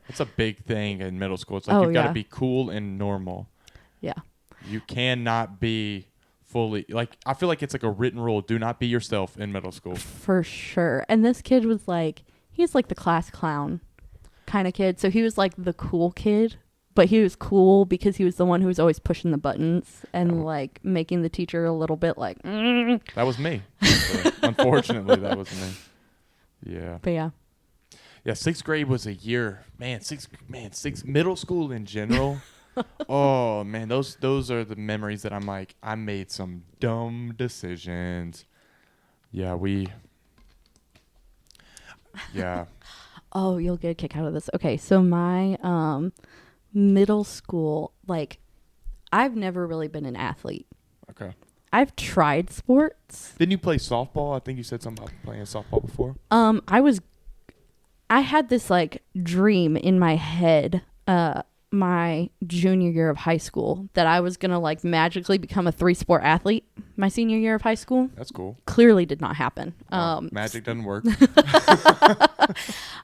It's a big thing in middle school. It's like you've got to be cool and normal. Yeah. You cannot be fully, like, I feel like it's like a written rule. Do not be yourself in middle school. For sure. And this kid was like, he's like the class clown kind of kid. So he was like the cool kid, but he was cool because he was the one who was always pushing the buttons and like making the teacher a little bit like, That was me. Unfortunately, that was me. Yeah. But yeah. Yeah, 6th grade was a year. Sixth middle school in general. Oh man, those are the memories that I'm like, I made some dumb decisions. Yeah. Oh, you'll get a kick out of this. Okay, so my middle school, like, I've never really been an athlete. Okay. I've tried sports. Didn't you play softball? I think you said something about playing softball before. I had this like dream in my head my junior year of high school that I was going to like magically become a 3-sport athlete my senior year of high school. That's cool. Clearly did not happen. Magic doesn't work.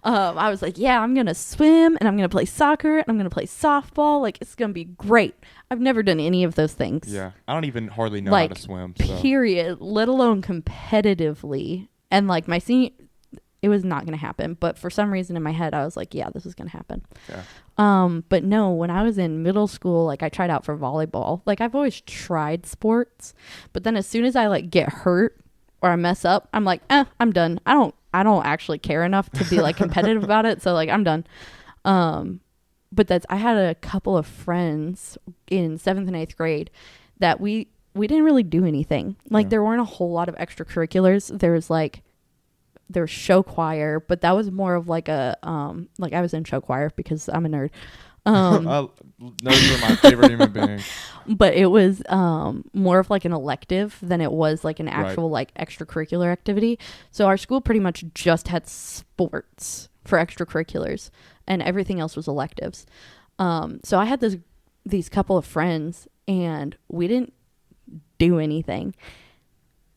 I was like, yeah, I'm going to swim and I'm going to play soccer and I'm going to play softball. Like, it's going to be great. I've never done any of those things. Yeah. I don't even hardly know like, how to swim. So. Period. Let alone competitively. And like my senior, it was not going to happen. But for some reason in my head, I was like, yeah, this is going to happen. Yeah. But no, when I was in middle school, like I tried out for volleyball. Like I've always tried sports, but then as soon as I like get hurt or I mess up, I'm like, I'm done. I don't actually care enough to be like competitive about it. So like I'm done. But I had a couple of friends in 7th and 8th grade that we didn't really do anything. Like there weren't a whole lot of extracurriculars. There's show choir, but that was more of like a like I was in show choir because I'm a nerd. Nerds are my favorite human being. But it was more of like an elective than it was like an actual like extracurricular activity. So our school pretty much just had sports for extracurriculars and everything else was electives. So I had these couple of friends and we didn't do anything.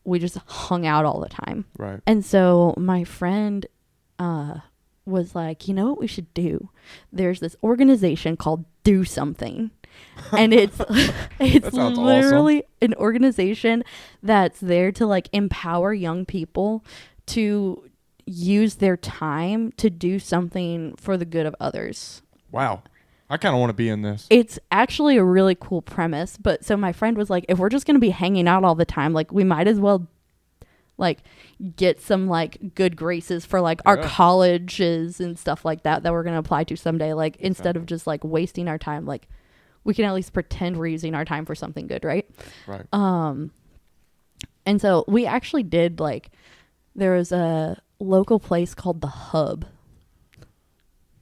We just hung out all the time. Right. And so my friend was like, you know what we should do? There's this organization called Do Something. And it's literally awesome. An organization that's there to like empower young people to use their time to do something for the good of others. Wow. I kind of want to be in this. It's actually a really cool premise. But so my friend was like, if we're just going to be hanging out all the time, like we might as well like get some like good graces for like our colleges and stuff like that we're going to apply to someday. Like instead of just like wasting our time, like we can at least pretend we're using our time for something good. Right. Right. And so we actually did like, there was a local place called The Hub.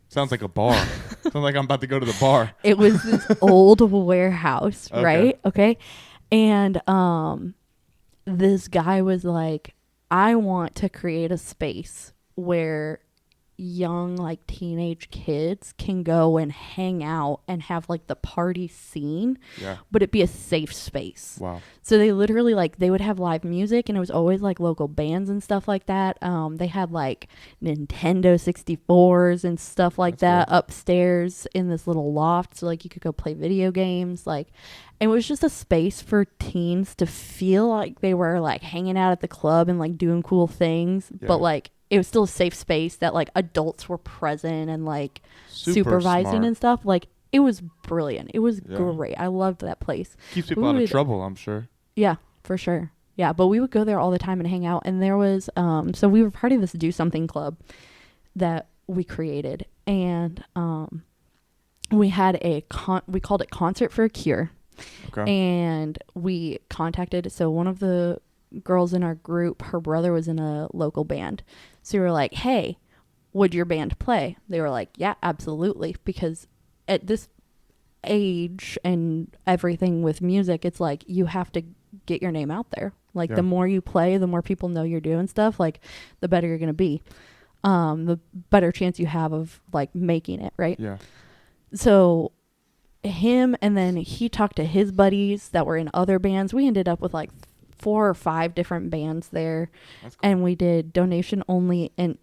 Sounds like a bar. Sounds like I'm about to go to the bar. It was this old warehouse, right? Okay. And this guy was like, I want to create a space where young, like, teenage kids can go and hang out and have, like, the party scene, but it be a safe space. Wow. So they literally, like, they would have live music, and it was always, like, local bands and stuff like that. They had, like, Nintendo 64s and stuff like that upstairs in this little loft, so, like, you could go play video games. Like, it was just a space for teens to feel like they were, like, hanging out at the club and, like, doing cool things, but, like, it was still a safe space that, like, adults were present and, like, supervising smart. And stuff. Like, it was brilliant. It was great. I loved that place. Keeps people out of trouble, I'm sure. Yeah, for sure. Yeah, but we would go there all the time and hang out. And there was, so we were part of this Do Something club that we created. And we had we called it Concert for a Cure. Okay. And we contacted, so one of the girls in our group, her brother was in a local band. So we were like, hey, would your band play? They were like, yeah, absolutely. Because at this age and everything with music, it's like you have to get your name out there. Like the more you play, the more people know you're doing stuff, like the better you're going to be. The better chance you have of like making it, right? Yeah. So him, and then he talked to his buddies that were in other bands. We ended up with like 4 or 5 different bands there. That's cool. And we did donation only and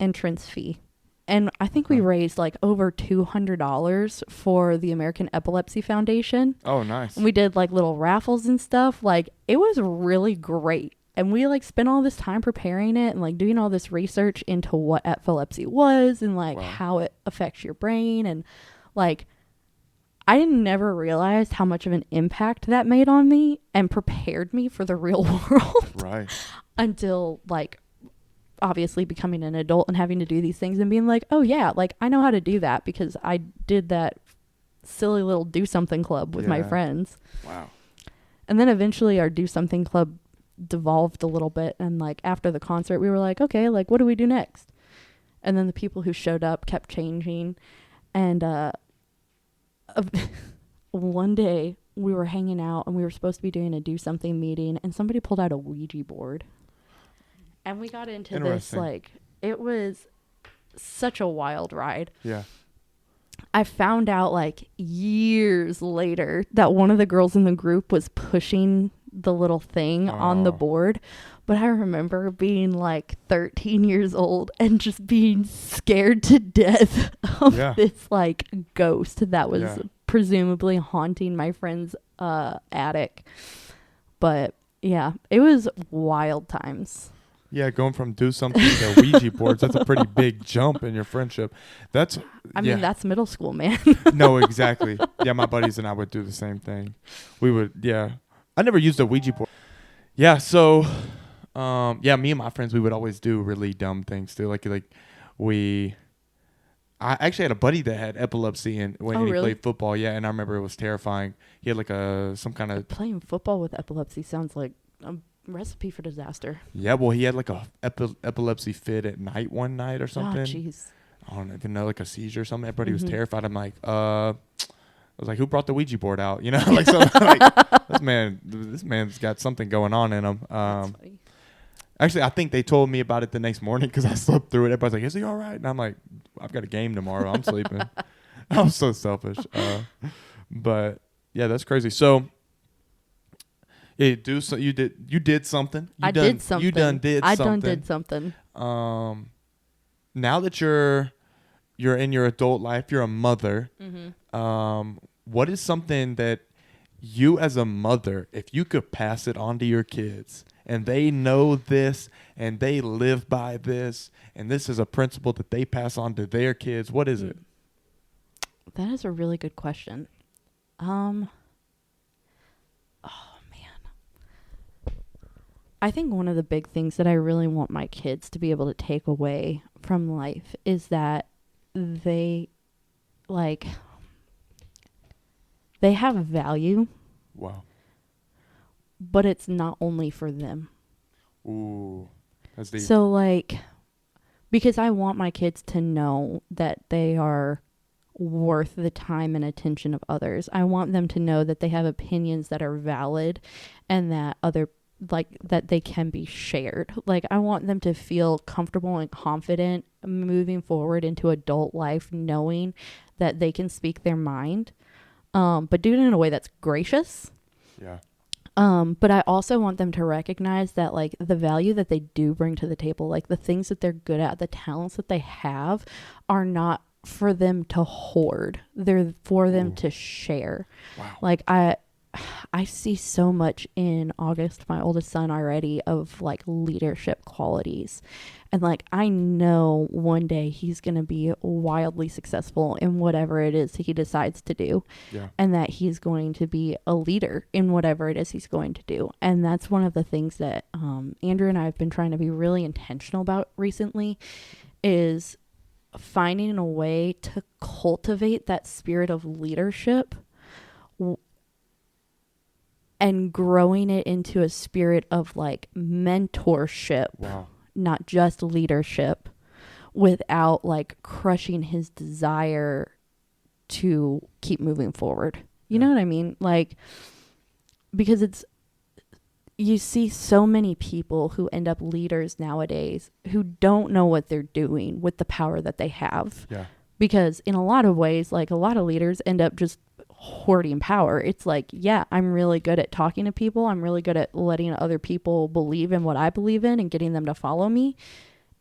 entrance fee. And I think we raised like over $200 for the American Epilepsy Foundation. Oh, nice. And we did like little raffles and stuff. Like, it was really great. And we like spent all this time preparing it and like doing all this research into what epilepsy was and like how it affects your brain. And like, I never realized how much of an impact that made on me and prepared me for the real world. Right. Until like obviously becoming an adult and having to do these things and being like, oh yeah, like I know how to do that because I did that silly little Do Something club with my friends. Wow. And then eventually our Do Something club devolved a little bit, and like after the concert we were like, okay, like what do we do next? And then the people who showed up kept changing, and one day we were hanging out and we were supposed to be doing a Do Something meeting, and somebody pulled out a Ouija board, and we got into this, like, it was such a wild ride. Yeah. I found out like years later that one of the girls in the group was pushing the little thing on the board. But I remember being like 13 years old and just being scared to death of this like ghost that was presumably haunting my friend's attic. But yeah, it was wild times. Yeah, going from Do Something to Ouija boards, that's a pretty big jump in your friendship. I mean, that's middle school, man. No, exactly. Yeah, my buddies and I would do the same thing. We would, I never used a Ouija board. Yeah, so, me and my friends, we would always do really dumb things too. I actually had a buddy that had epilepsy and when he played football. Yeah, and I remember it was terrifying. He had like some kind of... Playing football with epilepsy sounds like a recipe for disaster. Yeah, well, he had like a epilepsy fit at night one night or something. Oh, jeez. I don't know, like a seizure or something. Everybody was terrified. I'm like, I was like, who brought the Ouija board out? You know, like, so, like this man's got something going on in him. That's funny. Actually, I think they told me about it the next morning because I slept through it. Everybody's like, is he all right? And I'm like, I've got a game tomorrow. I'm sleeping. I'm so selfish. But yeah, that's crazy. So. You did something. You did something. I did something. Now that you're in your adult life, you're a mother. Mm-hmm. What is something that you as a mother, if you could pass it on to your kids and they know this and they live by this and this is a principle that they pass on to their kids, what is it? That is a really good question. I think one of the big things that I really want my kids to be able to take away from life is that they have value. Wow. But it's not only for them. Ooh. That's deep. So because I want my kids to know that they are worth the time and attention of others. I want them to know that they have opinions that are valid and that other like that they can be shared. Like I want them to feel comfortable and confident moving forward into adult life, knowing that they can speak their mind, but do it in a way that's gracious. Yeah. But I also want them to recognize that like the value that they do bring to the table, like the things that they're good at, the talents that they have are not for them to hoard. They're for them to share. Wow. Like I see so much in August, my oldest son, already of like leadership qualities. And like I know one day he's going to be wildly successful in whatever it is he decides to do. Yeah. And that he's going to be a leader in whatever it is he's going to do. And that's one of the things that Andrew and I have been trying to be really intentional about recently, is finding a way to cultivate that spirit of leadership and growing it into a spirit of like mentorship. Wow. Not just leadership, without like crushing his desire to keep moving forward. You know what I mean? Like, because you see so many people who end up leaders nowadays who don't know what they're doing with the power that they have. Yeah. Because in a lot of ways, like a lot of leaders end up just hoarding power. It's like, yeah, I'm really good at talking to people. I'm really good at letting other people believe in what I believe in and getting them to follow me.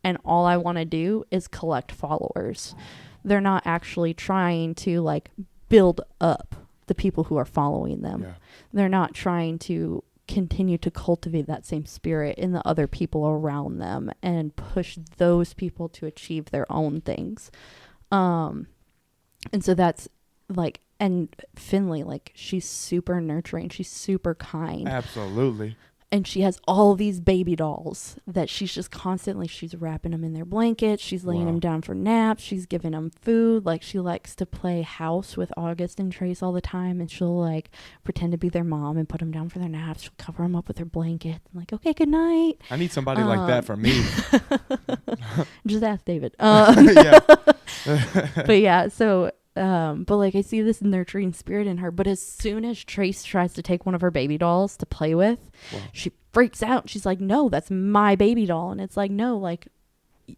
And all I want to do is collect followers. They're not actually trying to like build up the people who are following them. Yeah. They're not trying to continue to cultivate that same spirit in the other people around them and push those people to achieve their own things. And so that's like, and Finley, like she's super nurturing. She's super kind. Absolutely. And she has all these baby dolls that she's just constantly, she's wrapping them in their blankets. She's laying them down for naps. She's giving them food. Like she likes to play house with August and Trace all the time. And she'll like pretend to be their mom and put them down for their naps. She'll cover them up with her blanket. And like, okay, good night. I need somebody like that for me. Just ask David. Yeah. But yeah, so but like I see this nurturing spirit in her, but as soon as Trace tries to take one of her baby dolls to play with, she freaks out. She's like, no, that's my baby doll. And it's like, no, like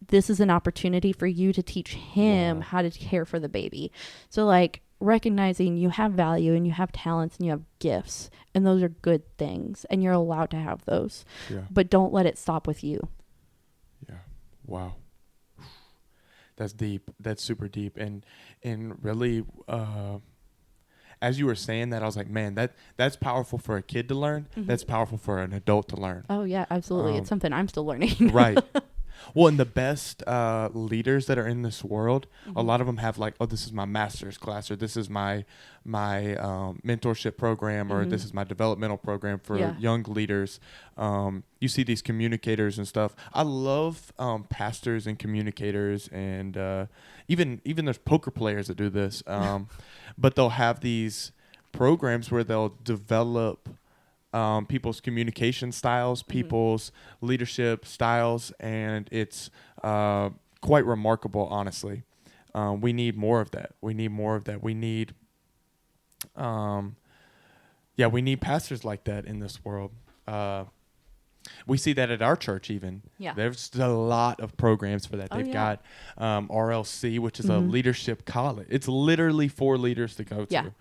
this is an opportunity for you to teach him how to care for the baby. So like recognizing you have value and you have talents and you have gifts, and those are good things and you're allowed to have those, but don't let it stop with you. Yeah. Wow. That's deep. That's super deep. And really, as you were saying that, I was like, man, that's powerful for a kid to learn. Mm-hmm. That's powerful for an adult to learn. Oh yeah, absolutely. It's something I'm still learning. Right. Well, and the best leaders that are in this world, a lot of them have like, oh, this is my master's class, or this is my mentorship program, or this is my developmental program for young leaders. You see these communicators and stuff. I love pastors and communicators, and even there's poker players that do this. But they'll have these programs where they'll develop people's communication styles, people's leadership styles, and it's quite remarkable, honestly. We need more of that. We need pastors like that in this world. We see that at our church even. Yeah. There's a lot of programs for that. They've got RLC, which is a leadership college. It's literally for leaders to go to.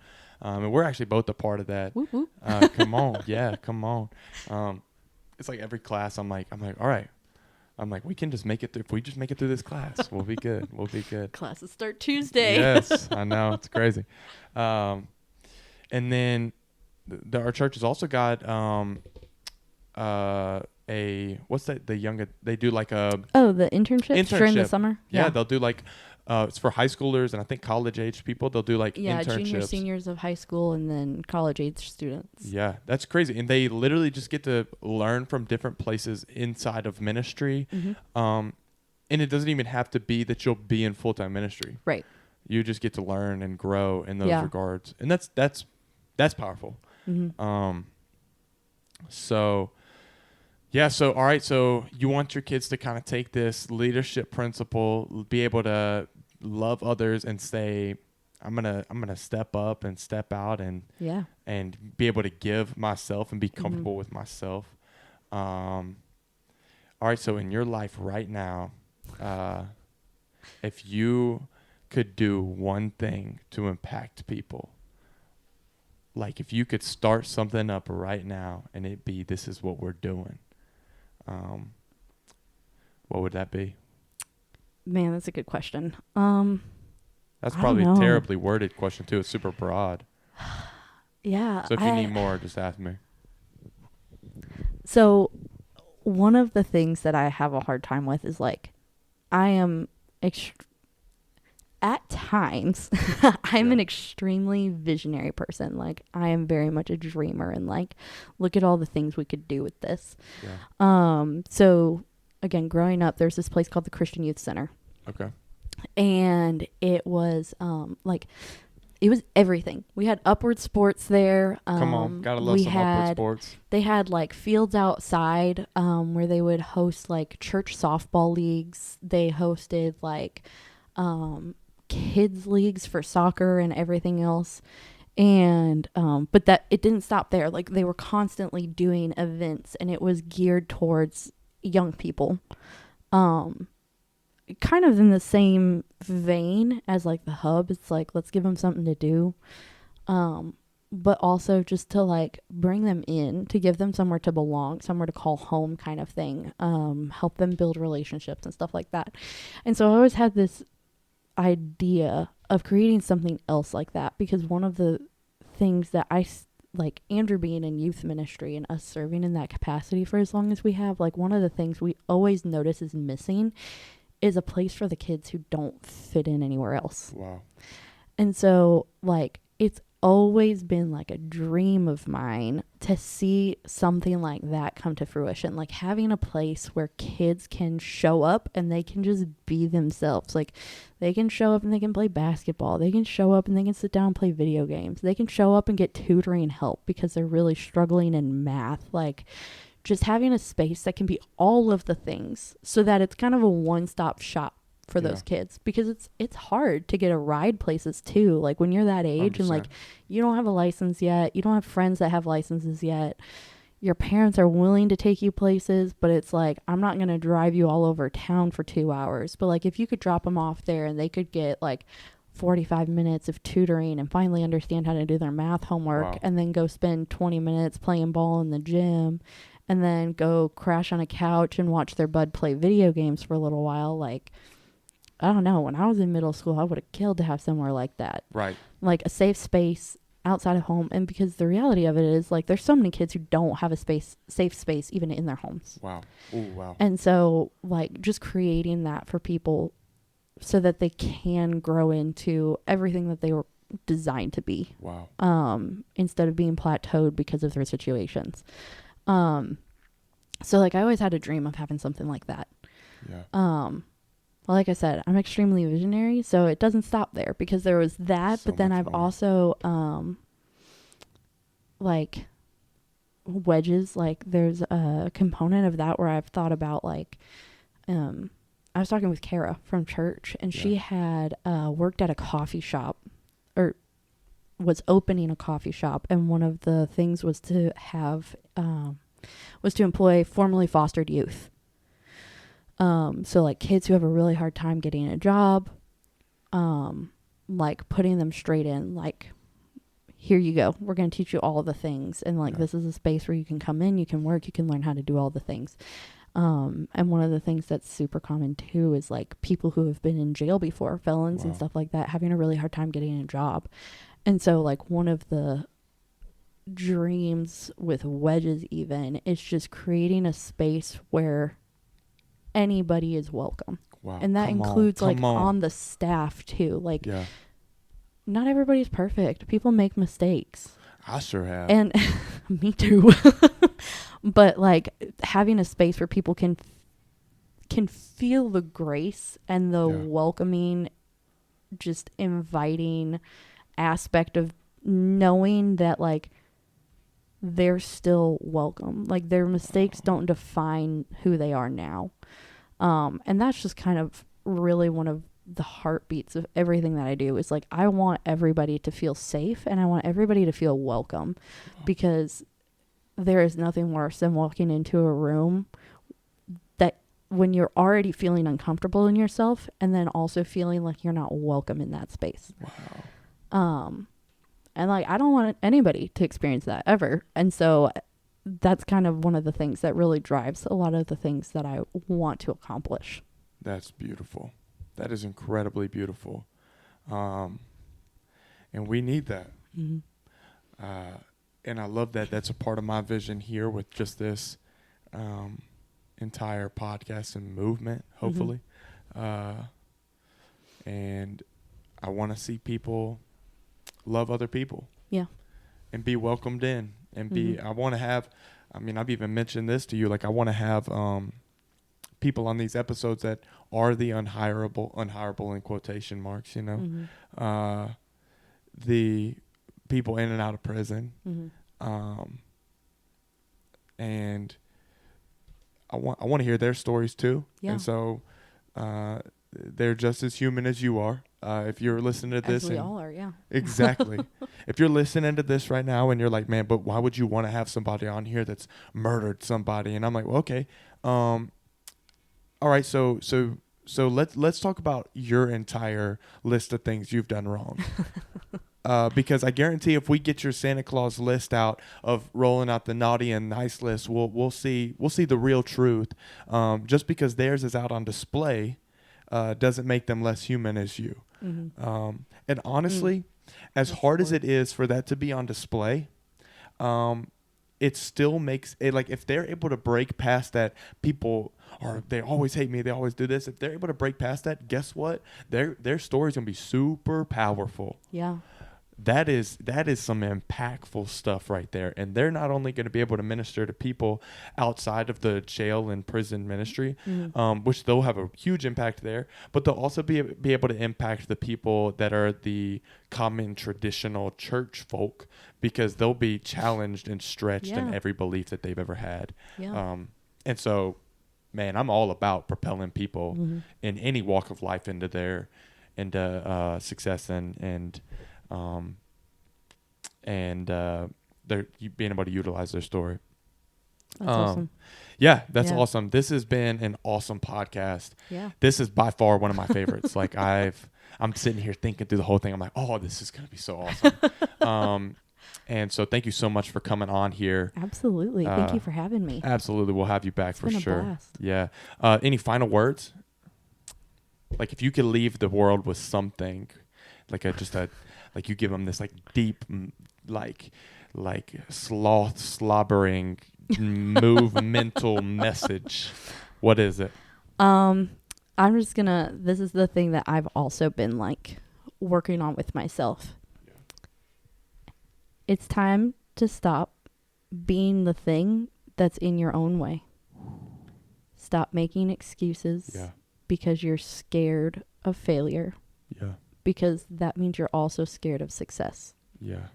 And we're actually both a part of that. Whoop, whoop. Come on. Yeah, come on. It's like every class I'm like, all right. I'm like, we can just make it through. If we just make it through this class, we'll be good. We'll be good. Classes start Tuesday. Yes, I know. It's crazy. And then our church has also got what's that? They do like a... Oh, the internships during the summer? Yeah, they'll do like... it's for high schoolers and I think college-age people. They'll do like internships. Juniors, seniors of high school, and then college-age students. Yeah, that's crazy. And they literally just get to learn from different places inside of ministry. And it doesn't even have to be that you'll be in full-time ministry. Right. You just get to learn and grow in those regards. And that's powerful. So all right, so you want your kids to kind of take this leadership principle, be able to love others and say, I'm gonna step up and step out and be able to give myself and be comfortable with myself. All right, so in your life right now, if you could do one thing to impact people, like if you could start something up right now and it be this is what we're doing, what would that be? Man, that's a good question. That's I probably a don't know. terribly worded question too. It's super broad. Yeah. So if you need more, just ask me. So one of the things that I have a hard time with is like, I am at times I'm an extremely visionary person. Like I am very much a dreamer and like look at all the things we could do with this. So again, growing up there's this place called the Christian Youth Center. Okay. And it was like it was everything. We had upward sports there. Come on, gotta love some upward sports. They had like fields outside where they would host like church softball leagues. They hosted like kids leagues for soccer and everything else. And but that it didn't stop there. Like they were constantly doing events, and it was geared towards young people. Kind of in the same vein as like the hub. It's like, let's give them something to do. But also just to like bring them in, to give them somewhere to belong, somewhere to call home kind of thing. Help them build relationships and stuff like that. And so I always had this idea of creating something else like that, because one of the things that like Andrew being in youth ministry and us serving in that capacity for as long as we have, like one of the things we always notice is missing is a place for the kids who don't fit in anywhere else. Wow. And so like it's always been like a dream of mine to see something like that come to fruition, like having a place where kids can show up and they can just be themselves. Like they can show up and they can play basketball, they can show up and they can sit down and play video games, they can show up and get tutoring help because they're really struggling in math. Like just having a space that can be all of the things, so that it's kind of a one-stop shop for those kids, because it's hard to get a ride places too. Like when you're that age 100%. and like you don't have a license yet, you don't have friends that have licenses yet, your parents are willing to take you places, but it's like, I'm not going to drive you all over town for 2 hours. But like if you could drop them off there and they could get like 45 minutes of tutoring and finally understand how to do their math homework, and then go spend 20 minutes playing ball in the gym, and then go crash on a couch and watch their bud play video games for a little while. Like, I don't know. When I was in middle school, I would have killed to have somewhere like that. Right. Like a safe space outside of home. And because the reality of it is, like, there's so many kids who don't have a safe space even in their homes. Wow. Ooh, wow. And so, like, just creating that for people so that they can grow into everything that they were designed to be. Wow. Instead of being plateaued because of their situations. So like I always had a dream of having something like that. Yeah. Well, like I said, I'm extremely visionary, so it doesn't stop there, because there was that, but then I've also like wedges, like there's a component of that where I've thought about like I was talking with Kara from church, and she had worked at a coffee shop, or was opening a coffee shop, and one of the things was to have was to employ formerly fostered youth. So like kids who have a really hard time getting a job, like putting them straight in, like, here you go, we're going to teach you all the things. And like, this is a space where you can come in, you can work, you can learn how to do all the things. And one of the things that's super common too is like people who have been in jail before, felons and stuff like that, having a really hard time getting a job. And so like one of the dreams with wedges even is just creating a space where anybody is welcome. Wow. And that includes like on the staff too. Like not everybody's perfect. People make mistakes. I sure have. And me too. But like having a space where people can feel the grace and the welcoming, just inviting aspect of knowing that like they're still welcome. Like their mistakes don't define who they are now. And that's just kind of really one of the heartbeats of everything that I do, is like, I want everybody to feel safe and I want everybody to feel welcome, because there is nothing worse than walking into a room that when you're already feeling uncomfortable in yourself and then also feeling like you're not welcome in that space. Wow. And like, I don't want anybody to experience that ever. And so that's kind of one of the things that really drives a lot of the things that I want to accomplish. That's beautiful. That is incredibly beautiful. And we need that. Mm-hmm. And I love that that's a part of my vision here with just this entire podcast and movement, hopefully. And I want to see people love other people. Yeah. And be welcomed in. And be, I want to have, I mean, I've even mentioned this to you, like I want to have people on these episodes that are the unhireable in quotation marks, you know, the people in and out of prison. And I want to hear their stories too. Yeah. And so they're just as human as you are. If you're listening to this, as we all are, yeah. Exactly. If you're listening to this right now and you're like, man, but why would you want to have somebody on here that's murdered somebody? And I'm like, well, okay. All right. So let's talk about your entire list of things you've done wrong. Because I guarantee if we get your Santa Claus list out of rolling out the naughty and nice list, we'll see the real truth. Just because theirs is out on display doesn't make them less human as you. And honestly, as hard as it is for that to be on display, it still makes it, like, if they're able to break past that, people are, they always hate me, they always do this. If they're able to break past that, guess what? Their story's gonna be super powerful. Yeah. That is some impactful stuff right there. And they're not only going to be able to minister to people outside of the jail and prison ministry, which they'll have a huge impact there, but they'll also be able to impact the people that are the common traditional church folk, because they'll be challenged and stretched in every belief that they've ever had. Yeah. And so, man, I'm all about propelling people in any walk of life into success and they're being able to utilize their story. That's awesome. Yeah, that's awesome. This has been an awesome podcast. Yeah. This is by far one of my favorites. Like I'm sitting here thinking through the whole thing. I'm like, oh, this is going to be so awesome. And so thank you so much for coming on here. Absolutely. Thank you for having me. Absolutely. We'll have you back for sure. A blast. Yeah. Any final words? Like, if you could leave the world with something, like like you give them this like deep, like sloth slobbering movemental message, what is it? I'm just gonna, this is the thing that I've also been like working on with myself. It's time to stop being the thing that's in your own way. Stop making excuses because you're scared of failure. Yeah. Because that means you're also scared of success. Yeah.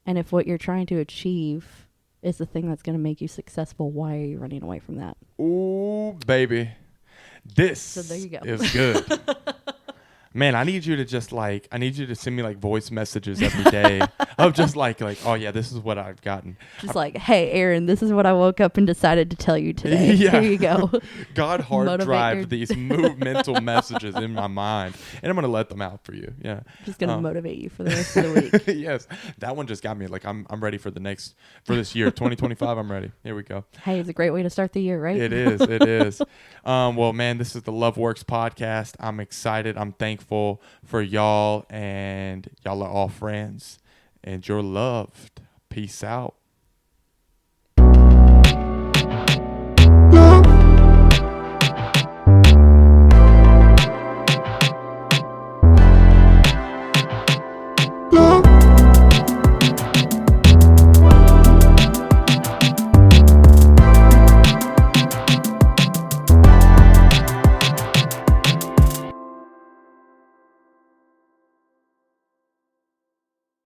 And if what you're trying to achieve is the thing that's going to make you successful, why are you running away from that? Ooh, baby. This there you go. is good. Man, I need you to send me like voice messages every day of just like, oh yeah, this is what I've gotten. Just like, hey, Aaron, this is what I woke up and decided to tell you today. Here you go. God hard drive these mental messages in my mind, and I'm going to let them out for you. Yeah. Just going to motivate you for the rest of the week. Yes. That one just got me. Like, I'm ready for this year, 2025. I'm ready. Here we go. Hey, it's a great way to start the year, right? It is. It is. Well, man, this is the Love Works podcast. I'm excited. I'm thankful for y'all, and y'all are all friends, and you're loved. Peace out.